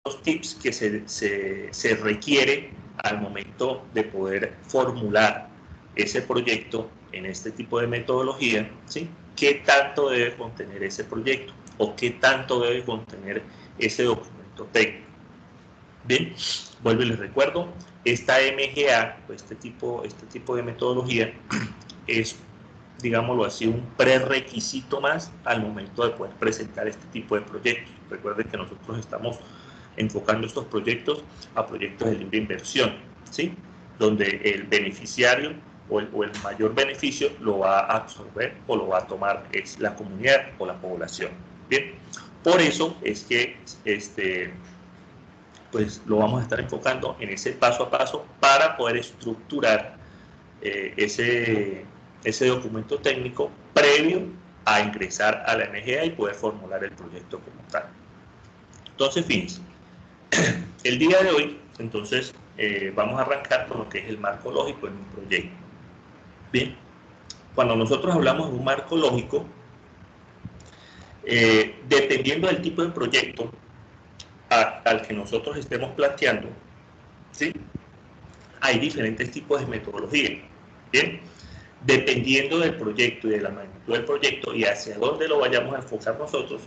los tips que se requiere al momento de poder formular ese proyecto en este tipo de metodología, ¿sí? ¿Qué tanto debe contener ese proyecto? ¿O qué tanto debe contener ese documento técnico? Bien, vuelvo y les recuerdo, esta MGA, este tipo de metodología, es, digámoslo así, un prerequisito más al momento de poder presentar este tipo de proyectos. Recuerden que nosotros estamos enfocando estos proyectos a proyectos de libre inversión, ¿sí? Donde el beneficiario o el mayor beneficio lo va a absorber o lo va a tomar es la comunidad o la población. Bien, por eso es que pues lo vamos a estar enfocando en ese paso a paso para poder estructurar ese documento técnico previo a ingresar a la MGA y poder formular el proyecto como tal. Entonces, fíjense, el día de hoy, entonces, vamos a arrancar con lo que es el marco lógico en un proyecto. Bien, cuando nosotros hablamos de un marco lógico, dependiendo del tipo de proyecto al que nosotros estemos planteando, ¿sí? Hay diferentes tipos de metodología. Bien, dependiendo del proyecto y de la magnitud del proyecto y hacia dónde lo vayamos a enfocar nosotros,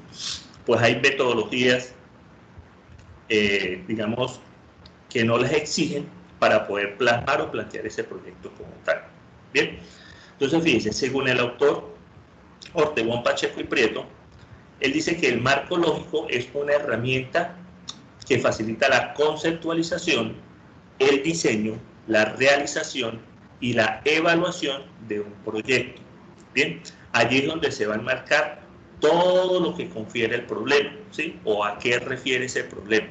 pues hay metodologías, digamos, que no les exigen para poder plasmar o plantear ese proyecto como tal. Bien, entonces fíjense, según el autor Ortegón, Pacheco y Prieto, él dice que el marco lógico es una herramienta que facilita la conceptualización, el diseño, la realización y la evaluación de un proyecto. Bien, allí es donde se va a enmarcar todo lo que confiere el problema, ¿sí? O a qué refiere ese problema.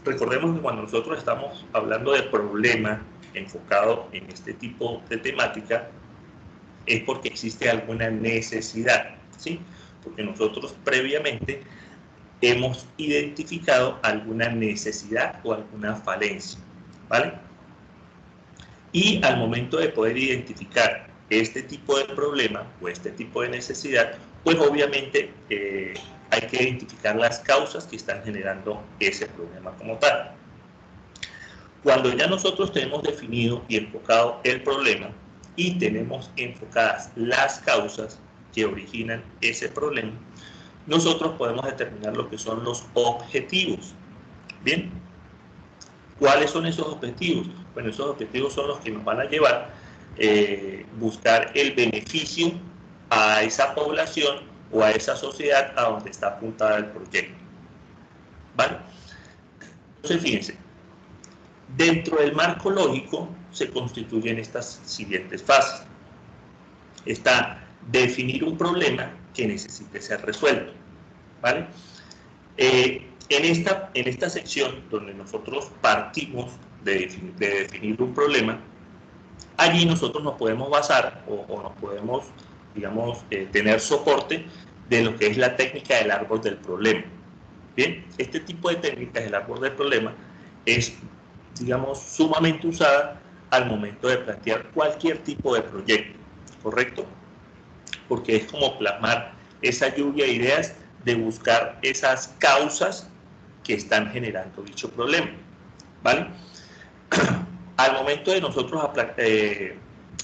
Recordemos que cuando nosotros estamos hablando de problema enfocado en este tipo de temática, es porque existe alguna necesidad, ¿sí? Porque nosotros previamente hemos identificado alguna necesidad o alguna falencia, ¿vale? Y al momento de poder identificar este tipo de problema o este tipo de necesidad, pues obviamente hay que identificar las causas que están generando ese problema como tal. Cuando ya nosotros tenemos definido y enfocado el problema y tenemos enfocadas las causas que originan ese problema, nosotros podemos determinar lo que son los objetivos. Bien, ¿cuáles son esos objetivos? Bueno, esos objetivos son los que nos van a llevar a buscar el beneficio a esa población o a esa sociedad a donde está apuntada el proyecto. ¿Vale? Entonces, fíjense, dentro del marco lógico se constituyen estas siguientes fases. Está definir un problema que necesite ser resuelto, ¿vale? En esta sección donde nosotros partimos de definir un problema, allí nosotros nos podemos basar o nos podemos, digamos, tener soporte de lo que es la técnica del árbol del problema. Bien, este tipo de técnicas del árbol del problema es, digamos, sumamente usada al momento de plantear cualquier tipo de proyecto, ¿correcto? Porque es como plasmar esa lluvia de ideas de buscar esas causas que están generando dicho problema, ¿vale? Al momento de nosotros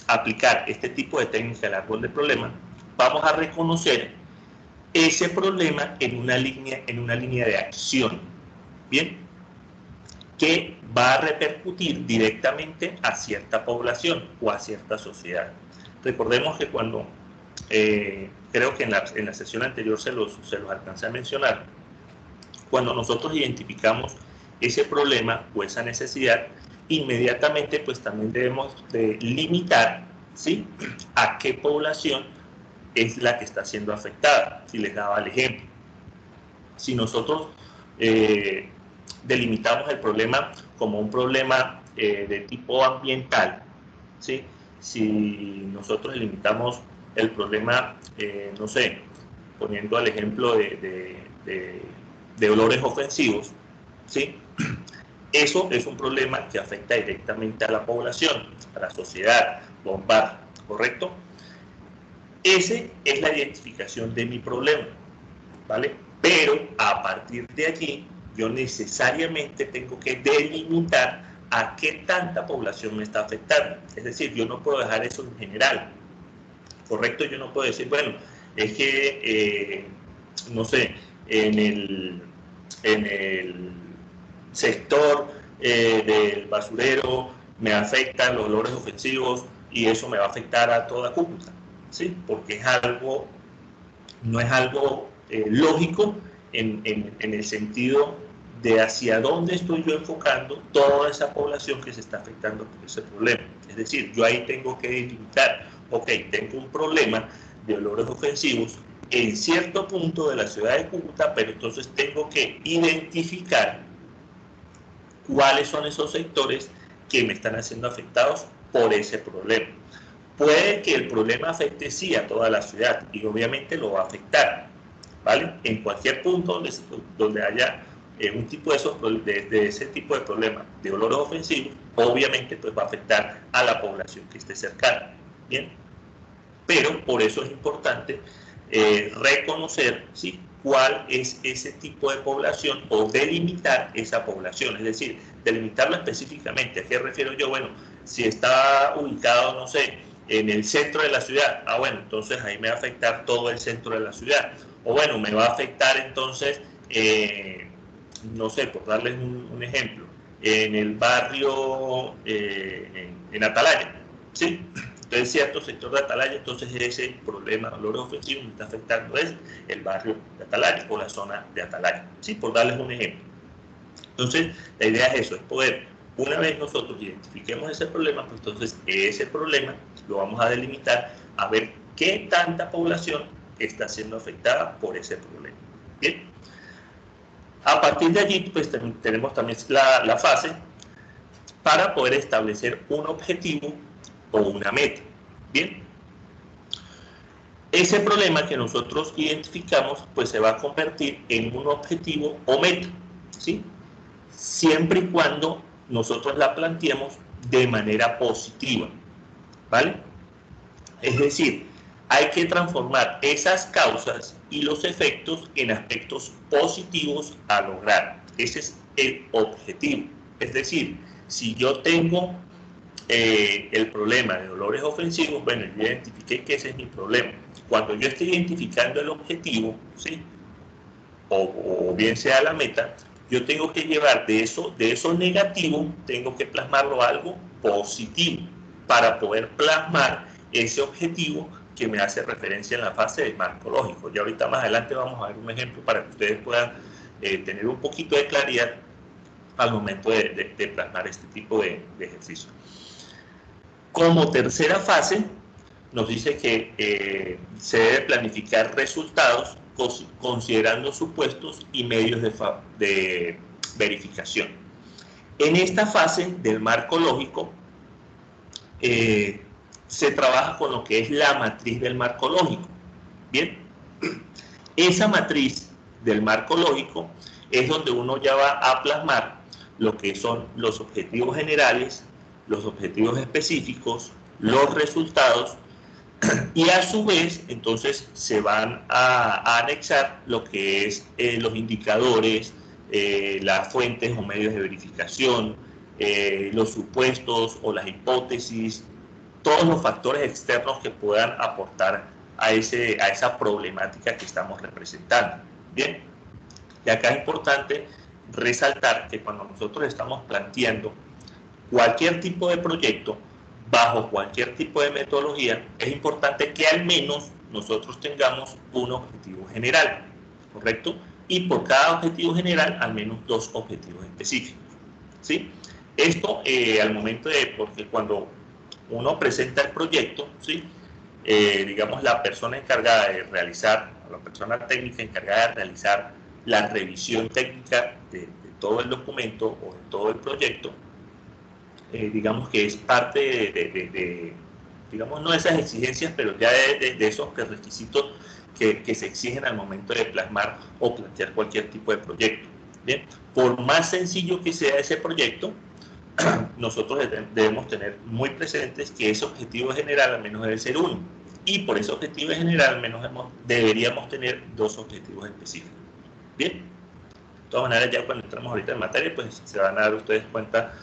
aplicar este tipo de técnica del árbol del problema, vamos a reconocer ese problema en una línea de acción, ¿bien? Que va a repercutir directamente a cierta población o a cierta sociedad. Recordemos que cuando, creo que en la sesión anterior se los alcancé a mencionar, cuando nosotros identificamos ese problema o esa necesidad, inmediatamente pues también debemos de limitar, ¿sí?, a qué población es la que está siendo afectada. Si les daba el ejemplo, si nosotros delimitamos el problema como un problema de tipo ambiental, ¿sí? Si nosotros delimitamos el problema, no sé, poniendo el ejemplo de olores ofensivos, ¿sí? Eso es un problema que afecta directamente a la población, a la sociedad, bombarda, ¿correcto? Esa es la identificación de mi problema, ¿vale? Pero a partir de aquí yo necesariamente tengo que delimitar a qué tanta población me está afectando. Es decir, yo no puedo dejar eso en general, ¿correcto? Yo no puedo decir, bueno, es que, no sé, en el sector del basurero me afectan los olores ofensivos y eso me va a afectar a toda Cúcuta, ¿sí? Porque es algo, no es algo lógico en el sentido de hacia dónde estoy yo enfocando toda esa población que se está afectando por ese problema. Es decir, yo ahí tengo que delimitar, ok, tengo un problema de olores ofensivos en cierto punto de la ciudad de Cúcuta, pero entonces tengo que identificar cuáles son esos sectores que me están haciendo afectados por ese problema. Puede que el problema afecte sí a toda la ciudad y obviamente lo va a afectar, ¿vale? En cualquier punto donde haya un tipo de ese tipo de problema de olores ofensivos, obviamente pues va a afectar a la población que esté cercana, ¿bien? Pero por eso es importante reconocer, ¿sí?, cuál es ese tipo de población o delimitar esa población, es decir, delimitarla específicamente. ¿A qué refiero yo? Bueno, si está ubicado, no sé, en el centro de la ciudad, bueno, entonces ahí me va a afectar todo el centro de la ciudad. O bueno, me va a afectar entonces, no sé, por darles un ejemplo, en el barrio, en Atalaya, ¿sí? Entonces, cierto sector de Atalaya, entonces ese problema de olores ofensivos me está afectando es el barrio de Atalaya o la zona de Atalaya, ¿sí? Por darles un ejemplo. Entonces, la idea es eso, es poder, una vez nosotros identifiquemos ese problema, pues entonces ese problema lo vamos a delimitar a ver qué tanta población está siendo afectada por ese problema. Bien. A partir de allí, pues tenemos también la fase para poder establecer un objetivo o una meta. Bien. Ese problema que nosotros identificamos, pues se va a convertir en un objetivo o meta, ¿sí? Siempre y cuando nosotros la planteemos de manera positiva, ¿vale? Es decir, hay que transformar esas causas y los efectos en aspectos positivos a lograr. Ese es el objetivo. Es decir, si yo tengo el problema de olores ofensivos, bueno, yo identifiqué que ese es mi problema. Cuando yo estoy identificando el objetivo, ¿sí?, o bien sea la meta, yo tengo que llevar de eso negativo, tengo que plasmarlo a algo positivo para poder plasmar ese objetivo que me hace referencia en la fase del marco lógico. Y ahorita más adelante vamos a ver un ejemplo para que ustedes puedan tener un poquito de claridad al momento de plasmar este tipo de ejercicio. Como tercera fase, nos dice que se debe planificar resultados considerando supuestos y medios de verificación. En esta fase del marco lógico, se trabaja con lo que es la matriz del marco lógico. Bien, esa matriz del marco lógico es donde uno ya va a plasmar lo que son los objetivos generales, los objetivos específicos, los resultados, y a su vez entonces se van a anexar lo que es los indicadores, las fuentes o medios de verificación, los supuestos o las hipótesis, todos los factores externos que puedan aportar a esa problemática que estamos representando. Bien, y acá es importante resaltar que cuando nosotros estamos planteando cualquier tipo de proyecto, bajo cualquier tipo de metodología, es importante que al menos nosotros tengamos un objetivo general, ¿correcto? Y por cada objetivo general, al menos 2 objetivos específicos, ¿sí? Esto al momento porque cuando uno presenta el proyecto, ¿sí?, digamos, la persona encargada de realizar, la persona técnica encargada de realizar la revisión técnica de todo el documento o de todo el proyecto, digamos que es parte digamos, no de esas exigencias, pero ya de esos requisitos que se exigen al momento de plasmar o plantear cualquier tipo de proyecto. Bien, por más sencillo que sea ese proyecto, nosotros debemos tener muy presentes que ese objetivo general al menos debe ser uno, y por ese objetivo general al menos deberíamos tener 2 objetivos específicos. Bien, De todas maneras, ya cuando entramos ahorita en materia, pues se van a dar ustedes cuenta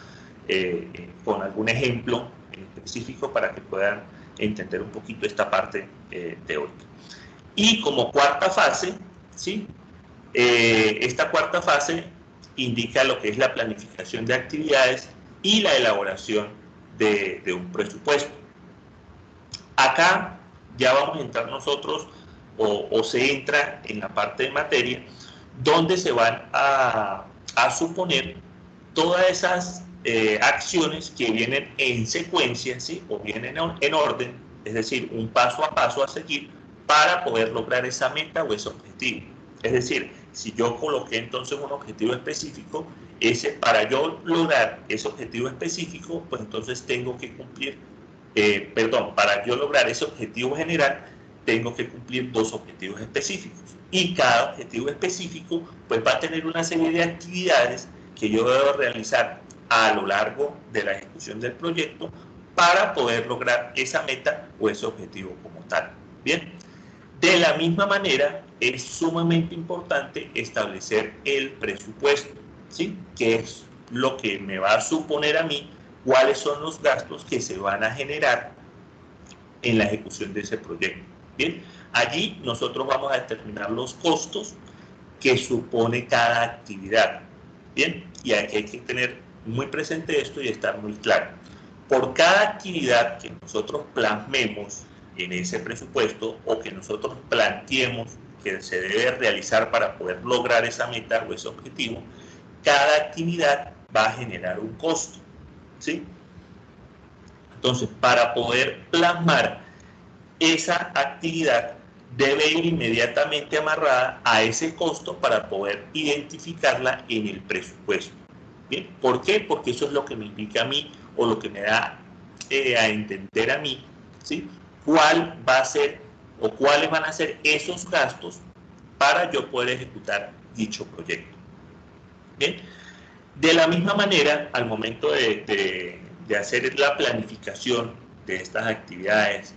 con algún ejemplo en específico para que puedan entender un poquito esta parte teórica. Y como cuarta fase, ¿sí? Esta cuarta fase indica lo que es la planificación de actividades y la elaboración de un presupuesto. Acá ya vamos a entrar nosotros, o se entra en la parte de materia, donde se van a suponer todas esas acciones que vienen en secuencia, ¿sí? O vienen en orden, es decir, un paso a paso a seguir para poder lograr esa meta o ese objetivo. Es decir, si yo coloqué entonces un objetivo específico, para yo lograr ese objetivo específico, pues entonces tengo que cumplir, para yo lograr ese objetivo general, tengo que cumplir dos objetivos específicos. Y cada objetivo específico, pues va a tener una serie de actividades que yo debo realizar a lo largo de la ejecución del proyecto para poder lograr esa meta o ese objetivo como tal. Bien, de la misma manera es sumamente importante establecer el presupuesto, ¿sí? Que es lo que me va a suponer a mí cuáles son los gastos que se van a generar en la ejecución de ese proyecto. Bien, allí nosotros vamos a determinar los costos que supone cada actividad. Bien, y aquí hay que tener muy presente esto y estar muy claro. Por cada actividad que nosotros plasmemos en ese presupuesto o que nosotros planteemos que se debe realizar para poder lograr esa meta o ese objetivo, cada actividad va a generar un costo, ¿sí? Entonces, para poder plasmar esa actividad, debe ir inmediatamente amarrada a ese costo para poder identificarla en el presupuesto. ¿Bien? ¿Por qué? Porque eso es lo que me indica a mí o lo que me da a entender a mí, ¿sí? Cuál va a ser o cuáles van a ser esos gastos para yo poder ejecutar dicho proyecto. ¿Bien? De la misma manera, al momento de hacer la planificación de estas actividades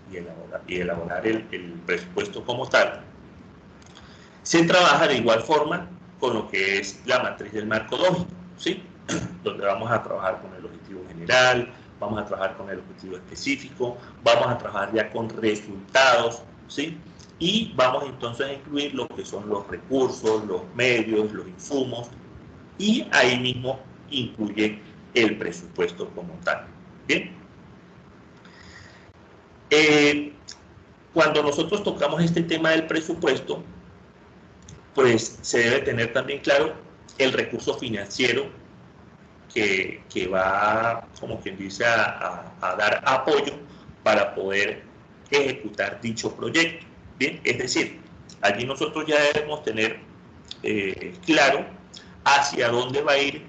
y elaborar el presupuesto como tal, se trabaja de igual forma con lo que es la matriz del marco lógico, ¿sí? Donde vamos a trabajar con el objetivo general, vamos a trabajar con el objetivo específico, vamos a trabajar ya con resultados, ¿sí? Y vamos entonces a incluir lo que son los recursos, los medios, los insumos, y ahí mismo incluye el presupuesto como tal. Bien. Cuando nosotros tocamos este tema del presupuesto, pues se debe tener también claro el recurso financiero que va, como quien dice, a dar apoyo para poder ejecutar dicho proyecto. Bien, es decir, allí nosotros ya debemos tener claro hacia dónde va a ir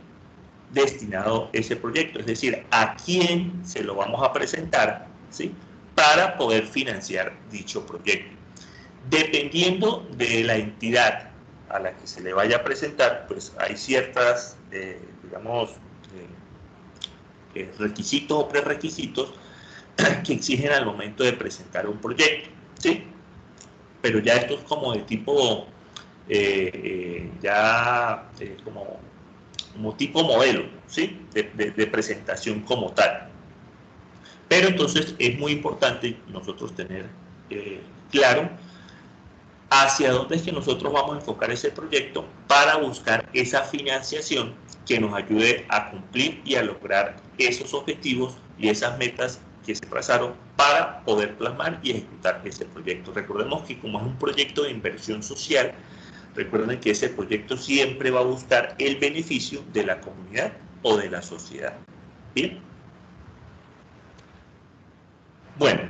destinado ese proyecto, es decir, a quién se lo vamos a presentar, ¿sí? Para poder financiar dicho proyecto. Dependiendo de la entidad a la que se le vaya a presentar, pues hay ciertas, digamos, requisitos o prerequisitos que exigen al momento de presentar un proyecto, ¿sí? Pero ya esto es como de tipo, como tipo modelo, ¿sí? De presentación como tal. Pero entonces es muy importante nosotros tener claro hacia dónde es que nosotros vamos a enfocar ese proyecto para buscar esa financiación que nos ayude a cumplir y a lograr esos objetivos y esas metas que se trazaron para poder plasmar y ejecutar ese proyecto. Recordemos que como es un proyecto de inversión social, recuerden que ese proyecto siempre va a buscar el beneficio de la comunidad o de la sociedad. ¿Bien? Bueno,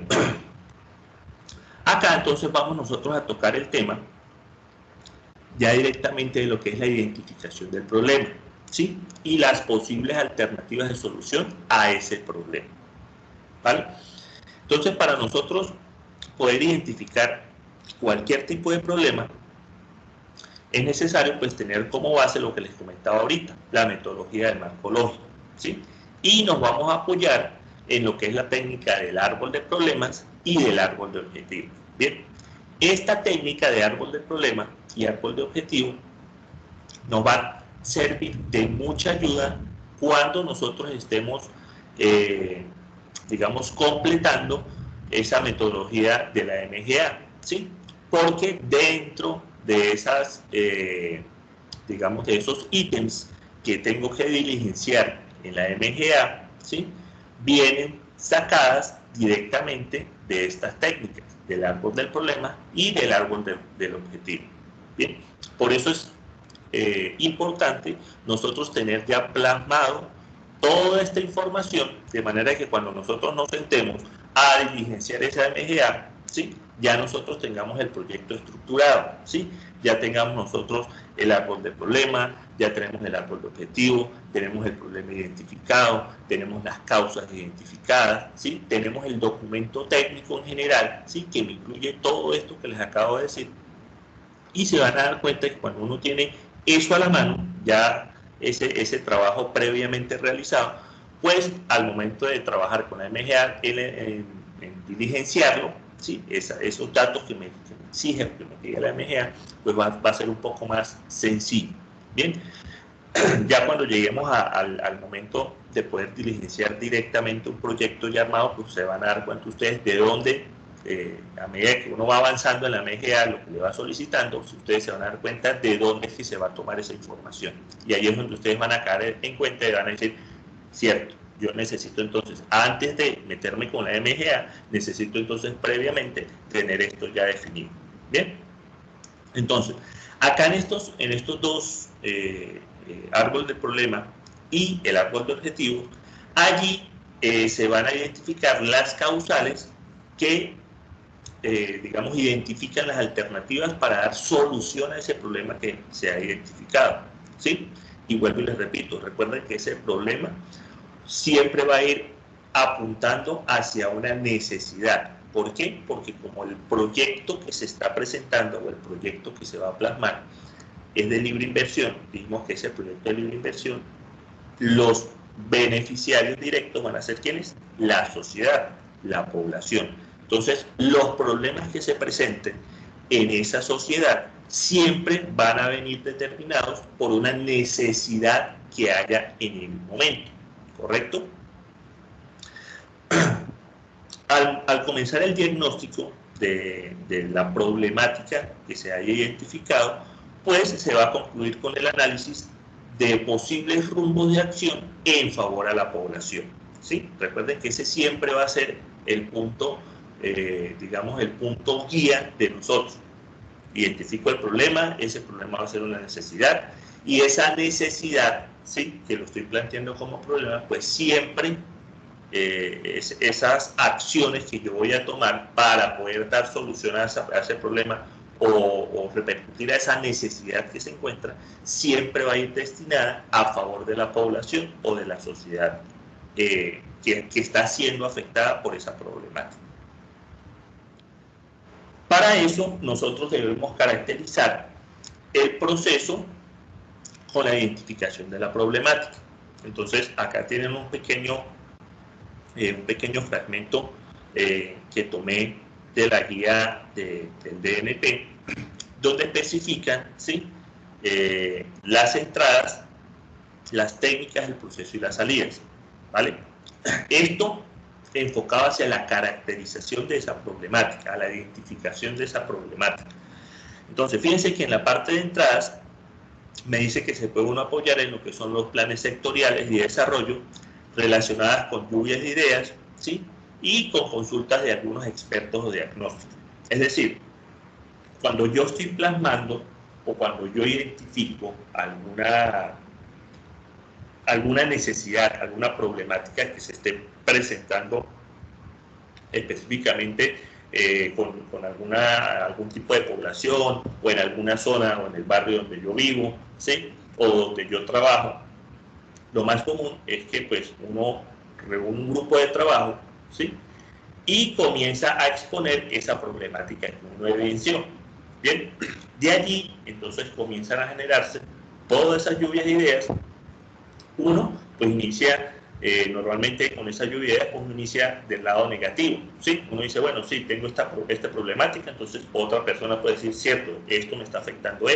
acá entonces vamos nosotros a tocar el tema ya directamente de lo que es la identificación del problema, ¿sí? Y las posibles alternativas de solución a ese problema, ¿vale? Entonces, para nosotros poder identificar cualquier tipo de problema, es necesario pues tener como base lo que les comentaba ahorita, la metodología del marco lógico, ¿sí? Y nos vamos a apoyar en lo que es la técnica del árbol de problemas y del árbol de objetivos. Bien, esta técnica de árbol de problemas y árbol de objetivos nos va a servir de mucha ayuda cuando nosotros estemos, digamos, completando esa metodología de la MGA, ¿sí? Porque dentro de esas, digamos, de esos ítems que tengo que diligenciar en la MGA, ¿sí? Vienen sacadas directamente de estas técnicas, del árbol del problema y del árbol del objetivo. Bien, por eso es importante nosotros tener ya plasmado toda esta información, de manera que cuando nosotros nos sentemos a diligenciar esa MGA, ¿sí? Ya nosotros tengamos el proyecto estructurado, ¿sí? Ya tengamos nosotros el árbol de problema, ya tenemos el árbol de objetivo, tenemos el problema identificado, tenemos las causas identificadas, ¿sí? Tenemos el documento técnico en general, ¿sí? Que me incluye todo esto que les acabo de decir. Y se van a dar cuenta que cuando uno tiene eso a la mano, ya ese trabajo previamente realizado, pues al momento de trabajar con la MGA, en diligenciarlo, ¿sí? Esos datos que me exigen que me diga la MGA, pues va a ser un poco más sencillo. Bien, ya cuando lleguemos al momento de poder diligenciar directamente un proyecto ya armado, pues se van a dar cuenta ustedes de dónde, a medida que uno va avanzando en la MGA, lo que le va solicitando, si ustedes se van a dar cuenta de dónde es que se va a tomar esa información. Y ahí es donde ustedes van a caer en cuenta y van a decir, cierto, yo necesito entonces, antes de meterme con la MGA, necesito entonces previamente tener esto ya definido. Bien, entonces, acá en estos dos árbol de problema y el árbol de objetivo, allí se van a identificar las causales que, digamos, identifican las alternativas para dar solución a ese problema que se ha identificado, ¿sí? Y vuelvo y les repito, recuerden que ese problema siempre va a ir apuntando hacia una necesidad. ¿Por qué? Porque como el proyecto que se está presentando o el proyecto que se va a plasmar es de libre inversión, dijimos que ese proyecto de libre inversión, los beneficiarios directos van a ser ¿quiénes? La sociedad, la población. Entonces, los problemas que se presenten en esa sociedad siempre van a venir determinados por una necesidad que haya en el momento, ¿correcto? Al comenzar el diagnóstico de la problemática que se haya identificado, pues se va a concluir con el análisis de posibles rumbos de acción en favor a la población, ¿sí? Recuerden que ese siempre va a ser el punto, digamos, el punto guía de nosotros. Identifico el problema, ese problema va a ser una necesidad, y esa necesidad, ¿sí? Que lo estoy planteando como problema, pues siempre esas acciones que yo voy a tomar para poder dar solución a ese problema o repercutir a esa necesidad que se encuentra, siempre va a ir destinada a favor de la población o de la sociedad que está siendo afectada por esa problemática. Para eso, nosotros debemos caracterizar el proceso con la identificación de la problemática. Entonces, acá tienen un pequeño fragmento que tomé de la guía del DNP, donde especifican, ¿sí? Las entradas, las técnicas, el proceso y las salidas, ¿vale? Esto enfocado hacia la caracterización de esa problemática, a la identificación de esa problemática. Entonces, fíjense que en la parte de entradas me dice que se puede uno apoyar en lo que son los planes sectoriales y de desarrollo relacionadas con lluvias de ideas, ¿sí? Y con consultas de algunos expertos o diagnósticos. Es decir, cuando yo estoy plasmando o cuando yo identifico alguna necesidad, alguna problemática que se esté presentando específicamente con algún tipo de población o en alguna zona o en el barrio donde yo vivo, ¿sí? O donde yo trabajo, lo más común es que pues uno reúne un grupo de trabajo, ¿sí? Y comienza a exponer esa problemática que uno evidenció. Bien, de allí entonces comienzan a generarse todas esas lluvias de ideas. Uno pues inicia normalmente con esa lluvia de ideas, uno inicia del lado negativo, ¿sí? Uno dice, bueno, sí, tengo esta problemática, entonces otra persona puede decir, cierto, esto me está afectando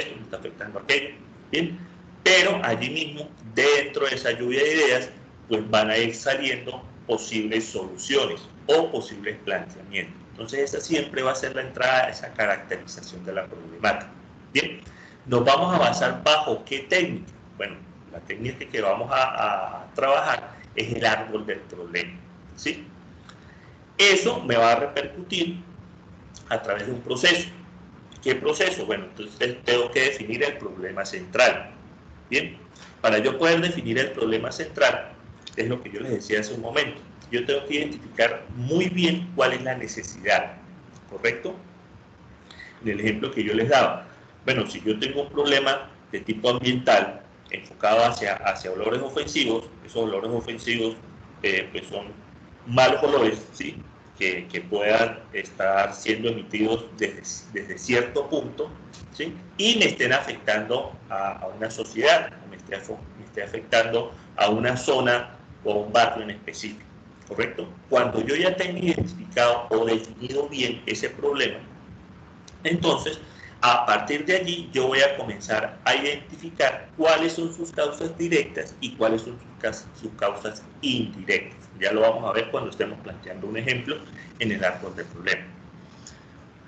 aquello, ¿bien? pero allí mismo, dentro de esa lluvia de ideas, pues van a ir saliendo posibles soluciones o posibles planteamientos. Entonces esa siempre va a ser la entrada, esa caracterización de la problemática. Bien, nos vamos a basar bajo qué técnica. Bueno, la técnica que vamos a trabajar es el árbol del problema, ¿sí? Eso me va a repercutir a través de un proceso. ¿Qué proceso? Bueno, entonces tengo que definir el problema central. Bien, para yo poder definir el problema central, es lo que yo les decía hace un momento. Yo tengo que identificar muy bien cuál es la necesidad, ¿correcto? En el ejemplo que yo les daba, bueno, si yo tengo un problema de tipo ambiental enfocado hacia olores ofensivos, esos olores ofensivos pues son malos olores, ¿sí? Que puedan estar siendo emitidos desde cierto punto, ¿sí? Y me estén afectando a una sociedad, me esté afectando a una zona o a un barrio en específico, ¿correcto? Cuando yo ya tengo identificado o definido bien ese problema, entonces, a partir de allí, yo voy a comenzar a identificar cuáles son sus causas directas y cuáles son sus causas indirectas. Ya lo vamos a ver cuando estemos planteando un ejemplo en el árbol del problema.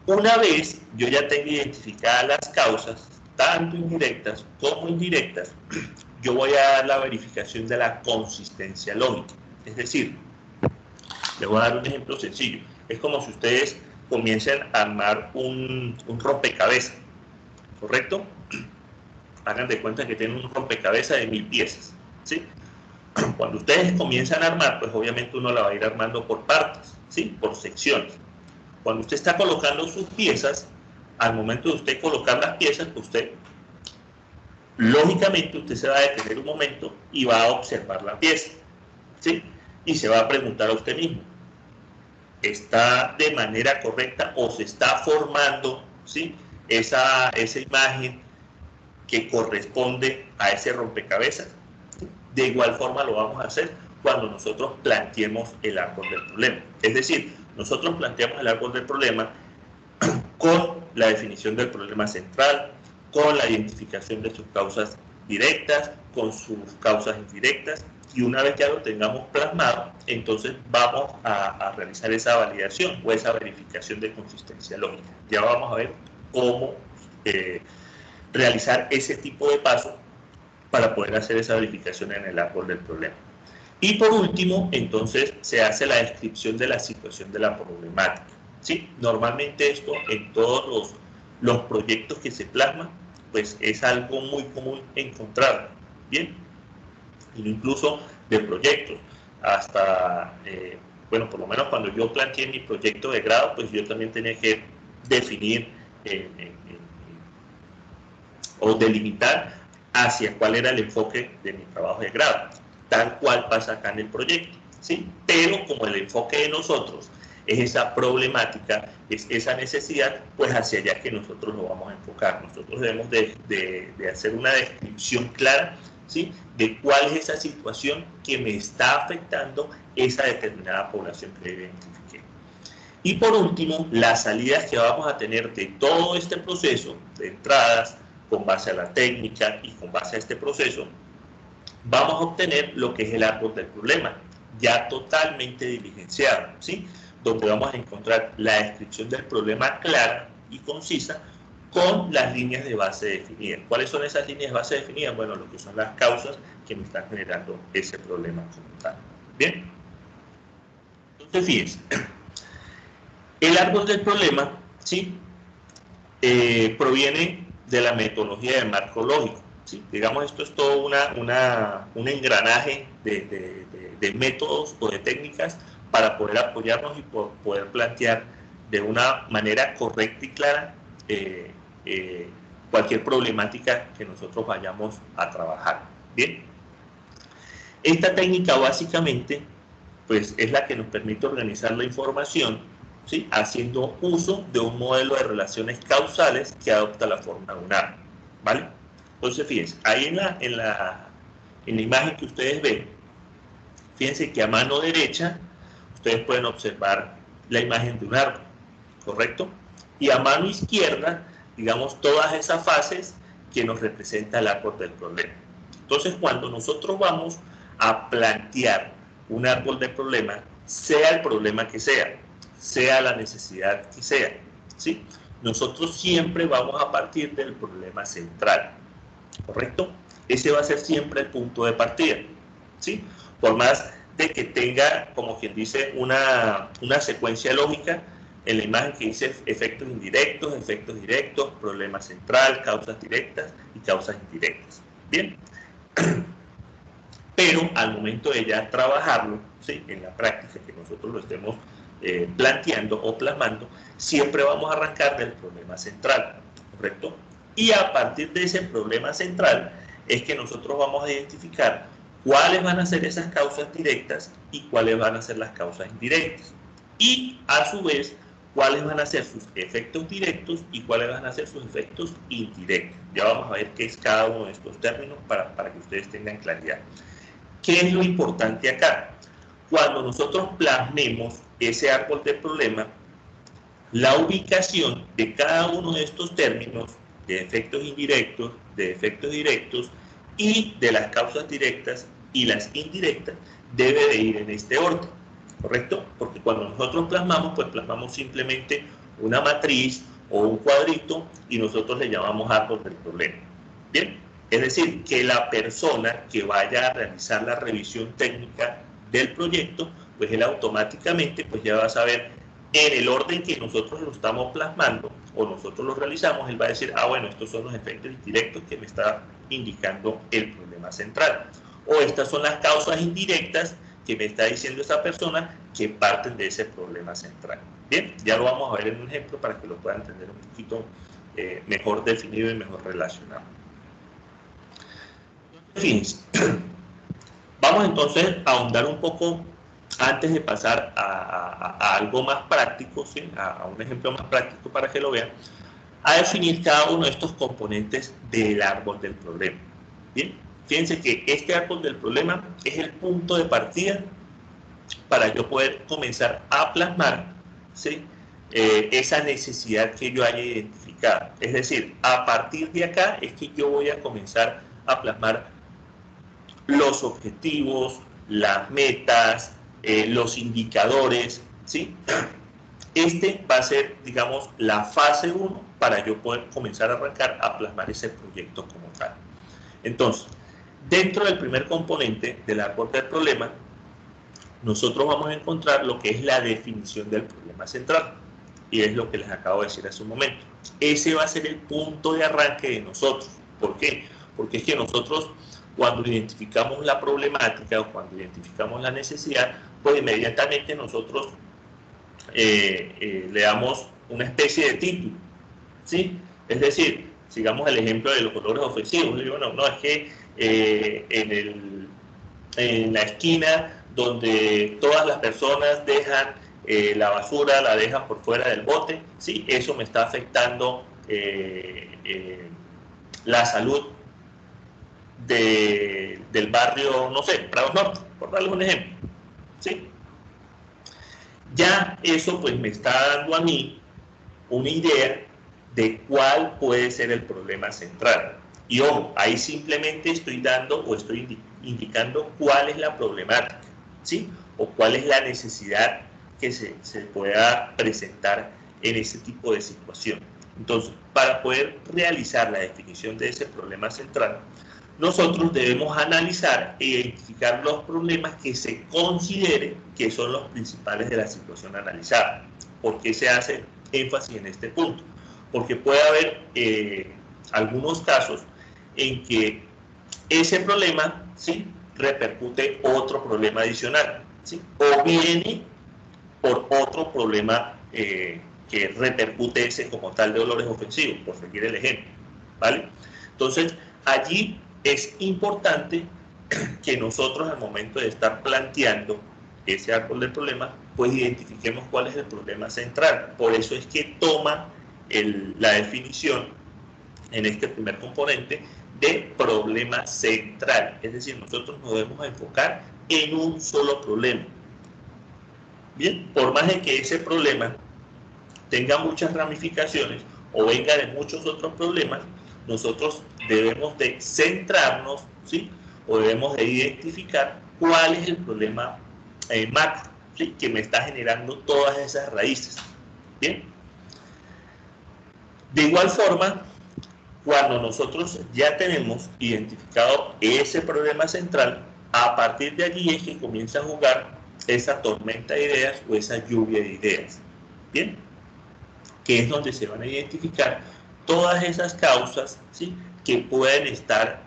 Una vez yo ya tengo identificadas las causas, tanto indirectas como indirectas, yo voy a dar la verificación de la consistencia lógica. Es decir, les voy a dar un ejemplo sencillo. Es como si ustedes comiencen a armar un rompecabezas, ¿correcto? Hagan de cuenta que tienen un rompecabezas de 1000 piezas, ¿sí? Cuando ustedes comienzan a armar, pues obviamente uno la va a ir armando por partes, ¿sí? Por secciones. Cuando usted está colocando sus piezas, al momento de usted colocar las piezas, usted, lógicamente, usted se va a detener un momento y va a observar la pieza, ¿sí? Y se va a preguntar a usted mismo, ¿está de manera correcta o se está formando, ¿sí? esa imagen que corresponde a ese rompecabezas? De igual forma lo vamos a hacer cuando nosotros planteemos el árbol del problema. Es decir, nosotros planteamos el árbol del problema con la definición del problema central, con la identificación de sus causas directas, con sus causas indirectas, y una vez ya lo tengamos plasmado, entonces vamos a realizar esa validación o esa verificación de consistencia lógica. Ya vamos a ver cómo realizar ese tipo de pasos para poder hacer esa verificación en el árbol del problema. Y por último, entonces, se hace la descripción de la situación de la problemática, ¿sí? Normalmente esto en todos los proyectos que se plasman, pues es algo muy común encontrarlo, ¿bien? Incluso de proyectos, hasta, bueno, por lo menos cuando yo planteé mi proyecto de grado, pues yo también tenía que definir o delimitar hacia cuál era el enfoque de mi trabajo de grado, tal cual pasa acá en el proyecto, ¿sí? Pero como el enfoque de nosotros es esa problemática, es esa necesidad, pues hacia allá que nosotros nos vamos a enfocar. Nosotros debemos de hacer una descripción clara, ¿sí? De cuál es esa situación que me está afectando esa determinada población que identifiqué. Y por último, las salidas que vamos a tener de todo este proceso de entradas, con base a la técnica y con base a este proceso, vamos a obtener lo que es el árbol del problema, ya totalmente diligenciado, ¿sí? Donde vamos a encontrar la descripción del problema clara y concisa con las líneas de base definidas. ¿Cuáles son esas líneas de base definidas? Bueno, lo que son las causas que me están generando ese problema como tal. ¿Bien? Entonces, fíjense, el árbol del problema, ¿sí? Proviene de la metodología de marco lógico, ¿sí? Digamos, esto es todo un engranaje de métodos o de técnicas para poder apoyarnos y poder plantear de una manera correcta y clara cualquier problemática que nosotros vayamos a trabajar. Bien, esta técnica básicamente pues es la que nos permite organizar la información, ¿sí? Haciendo uso de un modelo de relaciones causales que adopta la forma de un árbol, ¿vale? Entonces, fíjense, ahí en la imagen que ustedes ven, fíjense que a mano derecha ustedes pueden observar la imagen de un árbol, ¿correcto? Y a mano izquierda, digamos, todas esas fases que nos representa el árbol del problema. Entonces, cuando nosotros vamos a plantear un árbol de problema, sea el problema que sea la necesidad que sea, ¿sí? Nosotros siempre vamos a partir del problema central, ¿correcto? Ese va a ser siempre el punto de partida, ¿sí? Por más de que tenga, como quien dice, una secuencia lógica en la imagen que dice efectos directos, problema central, causas directas y causas indirectas. Bien. Pero al momento de ya trabajarlo, ¿sí?, en la práctica, que nosotros lo estemos planteando o plasmando, siempre vamos a arrancar del problema central, ¿correcto? Y a partir de ese problema central es que nosotros vamos a identificar cuáles van a ser esas causas directas y cuáles van a ser las causas indirectas. Y a su vez, cuáles van a ser sus efectos directos y cuáles van a ser sus efectos indirectos. Ya vamos a ver qué es cada uno de estos términos para que ustedes tengan claridad. ¿Qué es lo importante acá? Cuando nosotros plasmemos ese árbol de problema, la ubicación de cada uno de estos términos, de efectos indirectos, de efectos directos y de las causas directas y las indirectas, debe de ir en este orden, ¿correcto? Porque cuando nosotros plasmamos, pues plasmamos simplemente una matriz o un cuadrito y nosotros le llamamos árbol del problema. ¿Bien? Es decir, que la persona que vaya a realizar la revisión técnica del proyecto, pues él automáticamente pues ya va a saber en el orden que nosotros lo estamos plasmando o nosotros lo realizamos, él va a decir, ah, bueno, estos son los efectos indirectos que me está indicando el problema central. O estas son las causas indirectas que me está diciendo esa persona que parten de ese problema central. Bien, ya lo vamos a ver en un ejemplo para que lo puedan entender un poquito mejor definido y mejor relacionado. Fíjense, vamos entonces a ahondar un poco antes de pasar a algo más práctico, ¿sí?, a un ejemplo más práctico para que lo vean, a definir cada uno de estos componentes del árbol del problema. Bien, fíjense que este árbol del problema es el punto de partida para yo poder comenzar a plasmar, ¿sí?, esa necesidad que yo haya identificado. Es decir, a partir de acá es que yo voy a comenzar a plasmar los objetivos, las metas, los indicadores, ¿sí? Este va a ser, digamos, la fase 1 para yo poder comenzar a arrancar a plasmar ese proyecto como tal. Entonces, dentro del primer componente del árbol del problema, nosotros vamos a encontrar lo que es la definición del problema central. Y es lo que les acabo de decir hace un momento. Ese va a ser el punto de arranque de nosotros. ¿Por qué? Porque es que nosotros, cuando identificamos la problemática o cuando identificamos la necesidad, pues inmediatamente nosotros le damos una especie de título, ¿sí? Es decir, sigamos el ejemplo de los colores ofensivos. Digo, no, es que en la esquina donde todas las personas dejan la basura, la dejan por fuera del bote, ¿sí? Eso me está afectando la salud del barrio, no sé, Prados Norte, por darles un ejemplo, ¿sí? Ya eso pues me está dando a mí una idea de cuál puede ser el problema central. Y ojo, ahí simplemente estoy dando o estoy indicando cuál es la problemática, ¿sí? O cuál es la necesidad que se pueda presentar en ese tipo de situación. Entonces, para poder realizar la definición de ese problema central, nosotros debemos analizar e identificar los problemas que se considere que son los principales de la situación analizada. ¿Por qué se hace énfasis en este punto? Porque puede haber algunos casos en que ese problema, ¿sí?, repercute otro problema adicional, ¿sí?, o viene por otro problema que repercute ese como tal de dolores ofensivos, por seguir el ejemplo, ¿vale? Entonces, allí es importante que nosotros al momento de estar planteando ese árbol del problema, pues identifiquemos cuál es el problema central. Por eso es que toma la definición en este primer componente de problema central. Es decir, nosotros nos debemos enfocar en un solo problema. Bien, por más de que ese problema tenga muchas ramificaciones o venga de muchos otros problemas, nosotros debemos de centrarnos, ¿sí? O debemos de identificar cuál es el problema macro, ¿sí? Que me está generando todas esas raíces. Bien. De igual forma, cuando nosotros ya tenemos identificado ese problema central, a partir de allí es que comienza a jugar esa tormenta de ideas o esa lluvia de ideas. Bien. Que es donde se van a identificar todas esas causas, ¿sí? Que pueden estar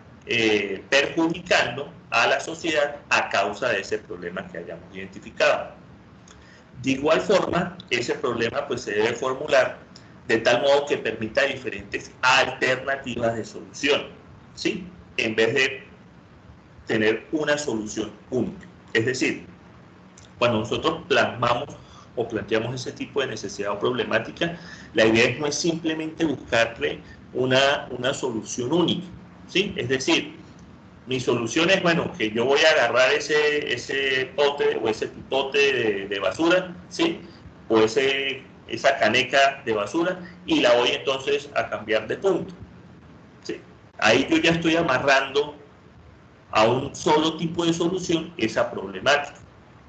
perjudicando a la sociedad a causa de ese problema que hayamos identificado. De igual forma, ese problema pues, se debe formular de tal modo que permita diferentes alternativas de solución, ¿sí? En vez de tener una solución única. Es decir, cuando nosotros plasmamos o planteamos ese tipo de necesidad o problemática, la idea no es simplemente buscarle una solución única, ¿sí? Es decir, mi solución es, bueno, que yo voy a agarrar ese pote o ese pipote de basura, ¿sí? O esa caneca de basura y la voy entonces a cambiar de punto, ¿sí? Ahí yo ya estoy amarrando a un solo tipo de solución esa problemática.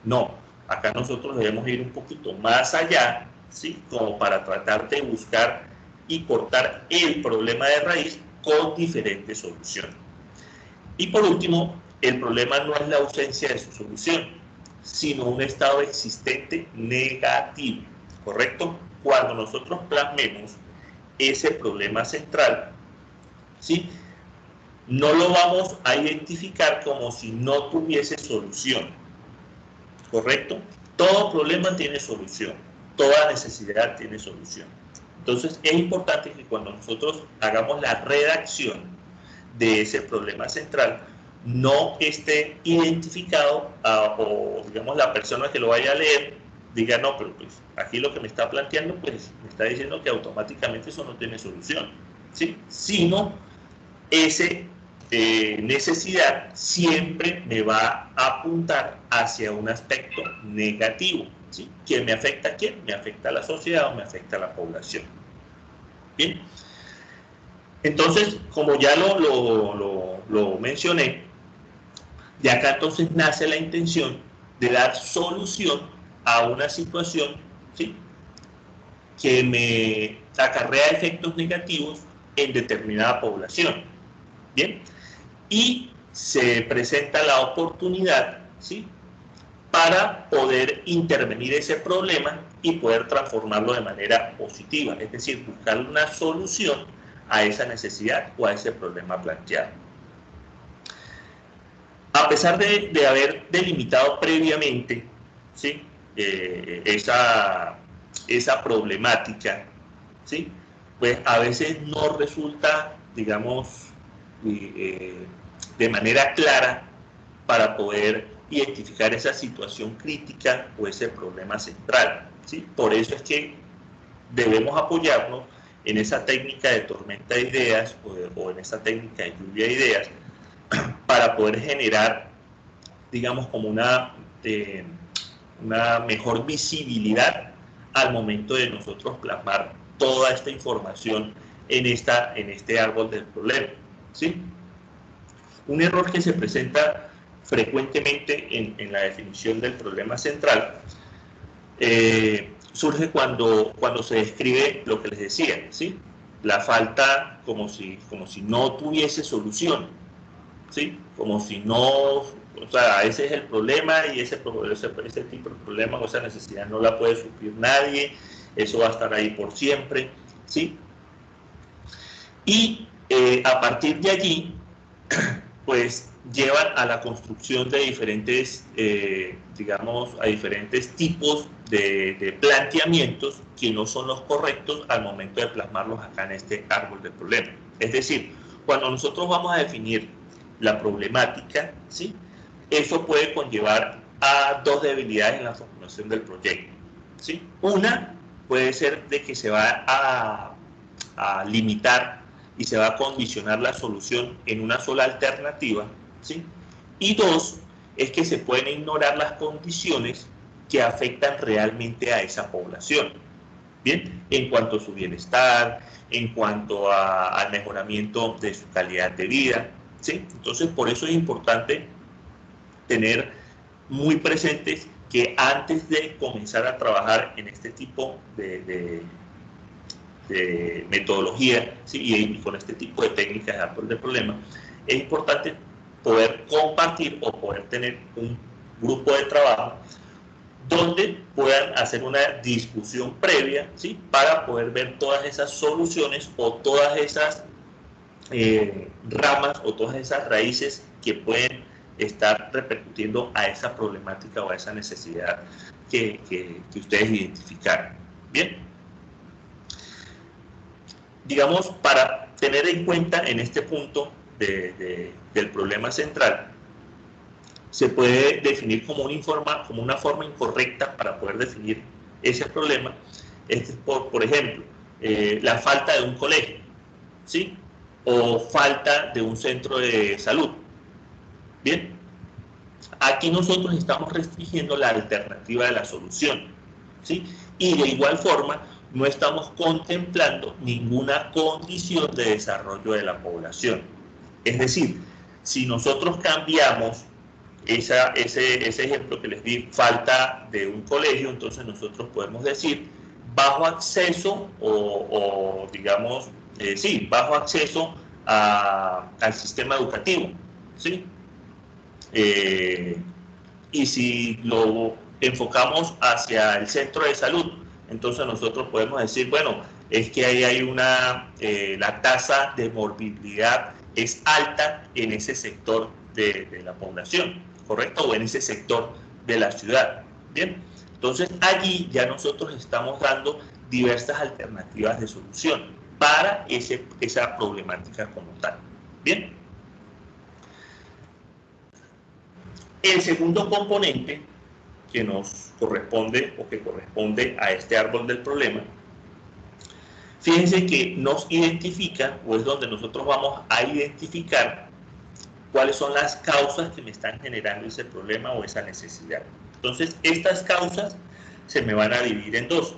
No, acá nosotros debemos ir un poquito más allá, ¿sí? Como para tratar de buscar y cortar el problema de raíz con diferentes soluciones. Y por último, el problema no es la ausencia de su solución, sino un estado existente negativo, ¿correcto? Cuando nosotros plasmemos ese problema central, ¿sí? No lo vamos a identificar como si no tuviese solución, ¿correcto? Todo problema tiene solución, toda necesidad tiene solución. Entonces es importante que cuando nosotros hagamos la redacción de ese problema central, no esté identificado o digamos la persona que lo vaya a leer diga, no, pero pues aquí lo que me está planteando, pues me está diciendo que automáticamente eso no tiene solución, ¿sí? Sino ese necesidad siempre me va a apuntar hacia un aspecto negativo, ¿sí? ¿Que me afecta a quién? Me afecta a la sociedad o me afecta a la población. Bien. Entonces, como ya lo mencioné, de acá entonces nace la intención de dar solución a una situación, ¿sí? Que me acarrea efectos negativos en determinada población. Bien. Y se presenta la oportunidad, ¿sí? Para poder intervenir ese problema y poder transformarlo de manera positiva, es decir, buscar una solución a esa necesidad o a ese problema planteado. A pesar de haber delimitado previamente, ¿sí? esa problemática, ¿sí? Pues a veces no resulta, digamos, de manera clara para poder identificar esa situación crítica o ese problema central, ¿sí? Por eso es que debemos apoyarnos en esa técnica de tormenta de ideas o en esa técnica de lluvia de ideas para poder generar, digamos, como una mejor visibilidad al momento de nosotros plasmar toda esta información en este árbol del problema, ¿sí? Un error que se presenta frecuentemente en la definición del problema central surge cuando se describe lo que les decía, ¿sí? La falta como si no tuviese solución, ¿sí? Como si no, o sea, ese es el problema y ese tipo de problema o esa necesidad no la puede suplir nadie, eso va a estar ahí por siempre, ¿sí? Y a partir de allí, pues llevan a la construcción de diferentes, digamos, a diferentes tipos de planteamientos que no son los correctos al momento de plasmarlos acá en este árbol del problema. Es decir, cuando nosotros vamos a definir la problemática, ¿sí? Eso puede conllevar a dos debilidades en la formulación del proyecto, ¿sí? Una puede ser de que se va a limitar y se va a condicionar la solución en una sola alternativa, ¿sí? Y dos, es que se pueden ignorar las condiciones que afectan realmente a esa población, Bien, en cuanto a su bienestar, en cuanto al mejoramiento de su calidad de vida, ¿sí? Entonces, por eso es importante tener muy presentes que antes de comenzar a trabajar en este tipo de metodología, ¿sí? Y con este tipo de técnicas de árbol de problema, es importante poder compartir o poder tener un grupo de trabajo donde puedan hacer una discusión previa, ¿sí? Para poder ver todas esas soluciones o todas esas ramas o todas esas raíces que pueden estar repercutiendo a esa problemática o a esa necesidad que ustedes identificaron. Bien, digamos, para tener en cuenta en este punto del problema central, se puede definir como una forma incorrecta para poder definir ese problema, es por ejemplo, la falta de un colegio, ¿sí? O falta de un centro de salud. Bien, aquí nosotros estamos restringiendo la alternativa de la solución, ¿sí? Y de igual forma, no estamos contemplando ninguna condición de desarrollo de la población. Es decir, si nosotros cambiamos ese ejemplo que les di, falta de un colegio, entonces nosotros podemos decir bajo acceso o digamos, sí, bajo acceso al sistema educativo, ¿sí? Y si lo enfocamos hacia el centro de salud, entonces nosotros podemos decir, bueno, es que ahí hay la tasa de morbilidad es alta en ese sector de la población, ¿correcto? O en ese sector de la ciudad, ¿bien? Entonces allí ya nosotros estamos dando diversas alternativas de solución para esa problemática como tal, ¿bien? El segundo componente que nos corresponde o que corresponde a este árbol del problema, fíjense que nos identifica, o es donde nosotros vamos a identificar cuáles son las causas que me están generando ese problema o esa necesidad. Entonces, estas causas se me van a dividir en dos,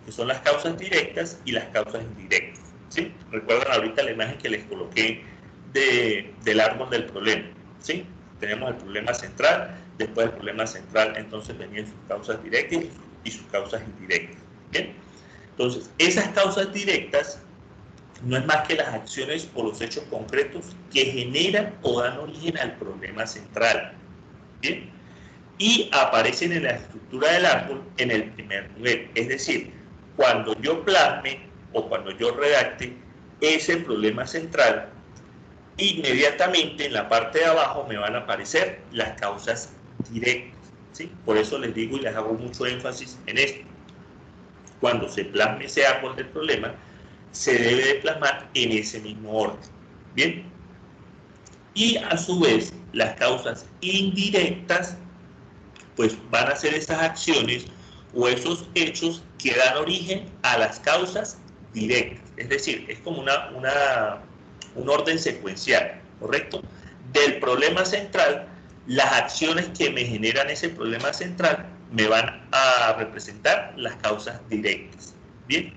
que son las causas directas y las causas indirectas, ¿sí? Recuerdan ahorita la imagen que les coloqué del árbol del problema, ¿sí? Tenemos el problema central, después del problema central entonces venían sus causas directas y sus causas indirectas, ¿bien? Entonces, esas causas directas no es más que las acciones o los hechos concretos que generan o dan origen al problema central, ¿bien? Y aparecen en la estructura del árbol en el primer nivel, es decir, cuando yo plasme o cuando yo redacte ese problema central, inmediatamente en la parte de abajo me van a aparecer las causas directas, ¿sí? Por eso les digo y les hago mucho énfasis en esto. Cuando se plasme ese árbol del problema, se debe de plasmar en ese mismo orden, ¿bien? Y a su vez, las causas indirectas, pues van a ser esas acciones o esos hechos que dan origen a las causas directas. Es decir, es como un orden secuencial, ¿correcto? Del problema central, las acciones que me generan ese problema central me van a representar las causas directas, ¿bien?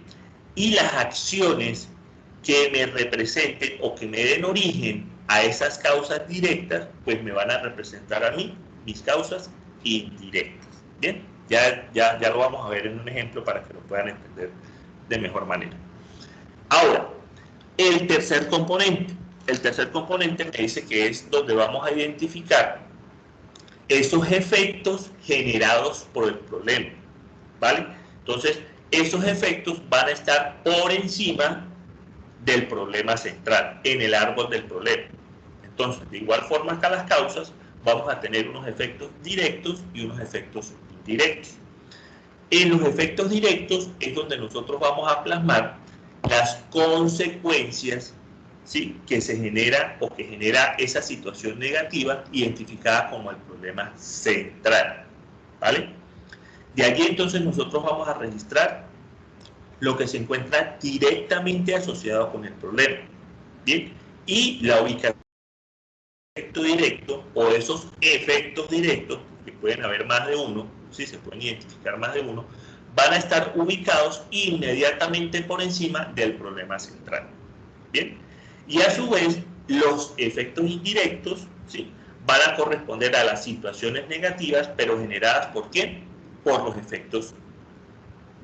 Y las acciones que me representen o que me den origen a esas causas directas, pues me van a representar a mí mis causas indirectas, ¿bien? Ya lo vamos a ver en un ejemplo para que lo puedan entender de mejor manera. Ahora, el tercer componente me dice que es donde vamos a identificar esos efectos generados por el problema, ¿vale? Entonces, esos efectos van a estar por encima del problema central, en el árbol del problema. Entonces, de igual forma que las causas, vamos a tener unos efectos directos y unos efectos indirectos. En los efectos directos es donde nosotros vamos a plasmar las consecuencias, ¿sí?, que se genera o que genera esa situación negativa identificada como el problema central, ¿vale? De allí entonces nosotros vamos a registrar lo que se encuentra directamente asociado con el problema, ¿bien? Y la ubicación del efecto directo o esos efectos directos, que pueden haber más de uno, ¿sí?, se pueden identificar más de uno, van a estar ubicados inmediatamente por encima del problema central. Bien, y a su vez los efectos indirectos, ¿sí?, van a corresponder a las situaciones negativas, pero generadas ¿por quién? Por los efectos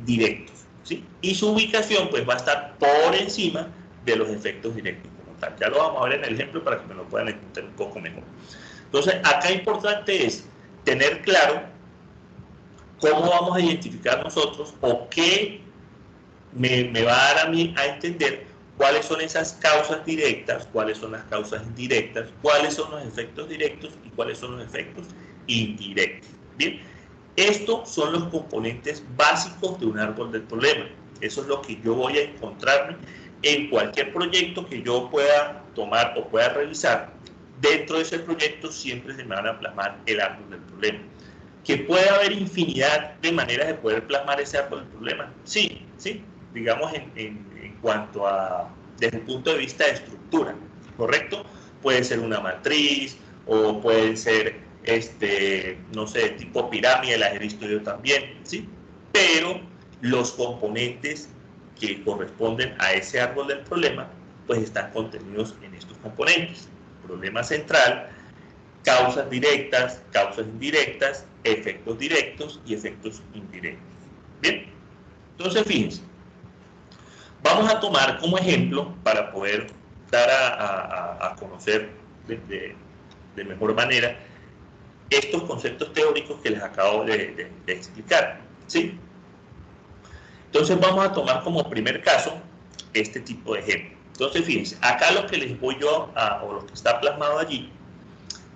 directos, ¿sí? Y su ubicación pues va a estar por encima de los efectos directos como tal. Ya lo vamos a ver en el ejemplo para que me lo puedan entender un poco mejor. Entonces, acá importante es tener claro cómo vamos a identificar nosotros o qué me va a dar a mí a entender cuáles son esas causas directas, cuáles son las causas indirectas, cuáles son los efectos directos y cuáles son los efectos indirectos. Bien, estos son los componentes básicos de un árbol del problema. Eso es lo que yo voy a encontrarme en cualquier proyecto que yo pueda tomar o pueda revisar. Dentro de ese proyecto siempre se me van a plasmar el árbol del problema. ¿Que puede haber infinidad de maneras de poder plasmar ese árbol del problema? Sí, sí. Digamos en cuanto a, desde el punto de vista de estructura, ¿correcto? Puede ser una matriz o pueden ser, no sé, tipo pirámide, las he visto yo también, ¿sí? Pero los componentes que corresponden a ese árbol del problema, pues están contenidos en estos componentes. Problema central, causas directas, causas indirectas, efectos directos y efectos indirectos. Bien, entonces fíjense. Vamos a tomar como ejemplo, para poder dar a conocer de mejor manera estos conceptos teóricos que les acabo de explicar, ¿sí? Entonces vamos a tomar como primer caso este tipo de ejemplo. Entonces fíjense, acá lo que les voy yo o lo que está plasmado allí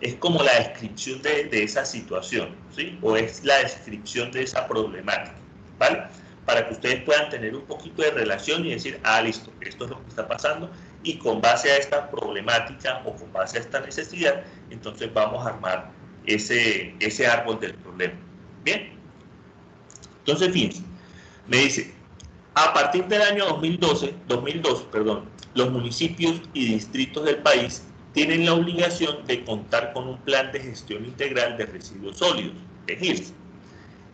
es como la descripción de esa situación, ¿sí? O es la descripción de esa problemática, ¿vale? Para que ustedes puedan tener un poquito de relación y decir, ah, listo, esto es lo que está pasando, y con base a esta problemática o con base a esta necesidad, entonces vamos a armar ese árbol del problema. Bien, entonces fíjense, me dice, a partir del año 2002, los municipios y distritos del país tienen la obligación de contar con un plan de gestión integral de residuos sólidos, de GIRS.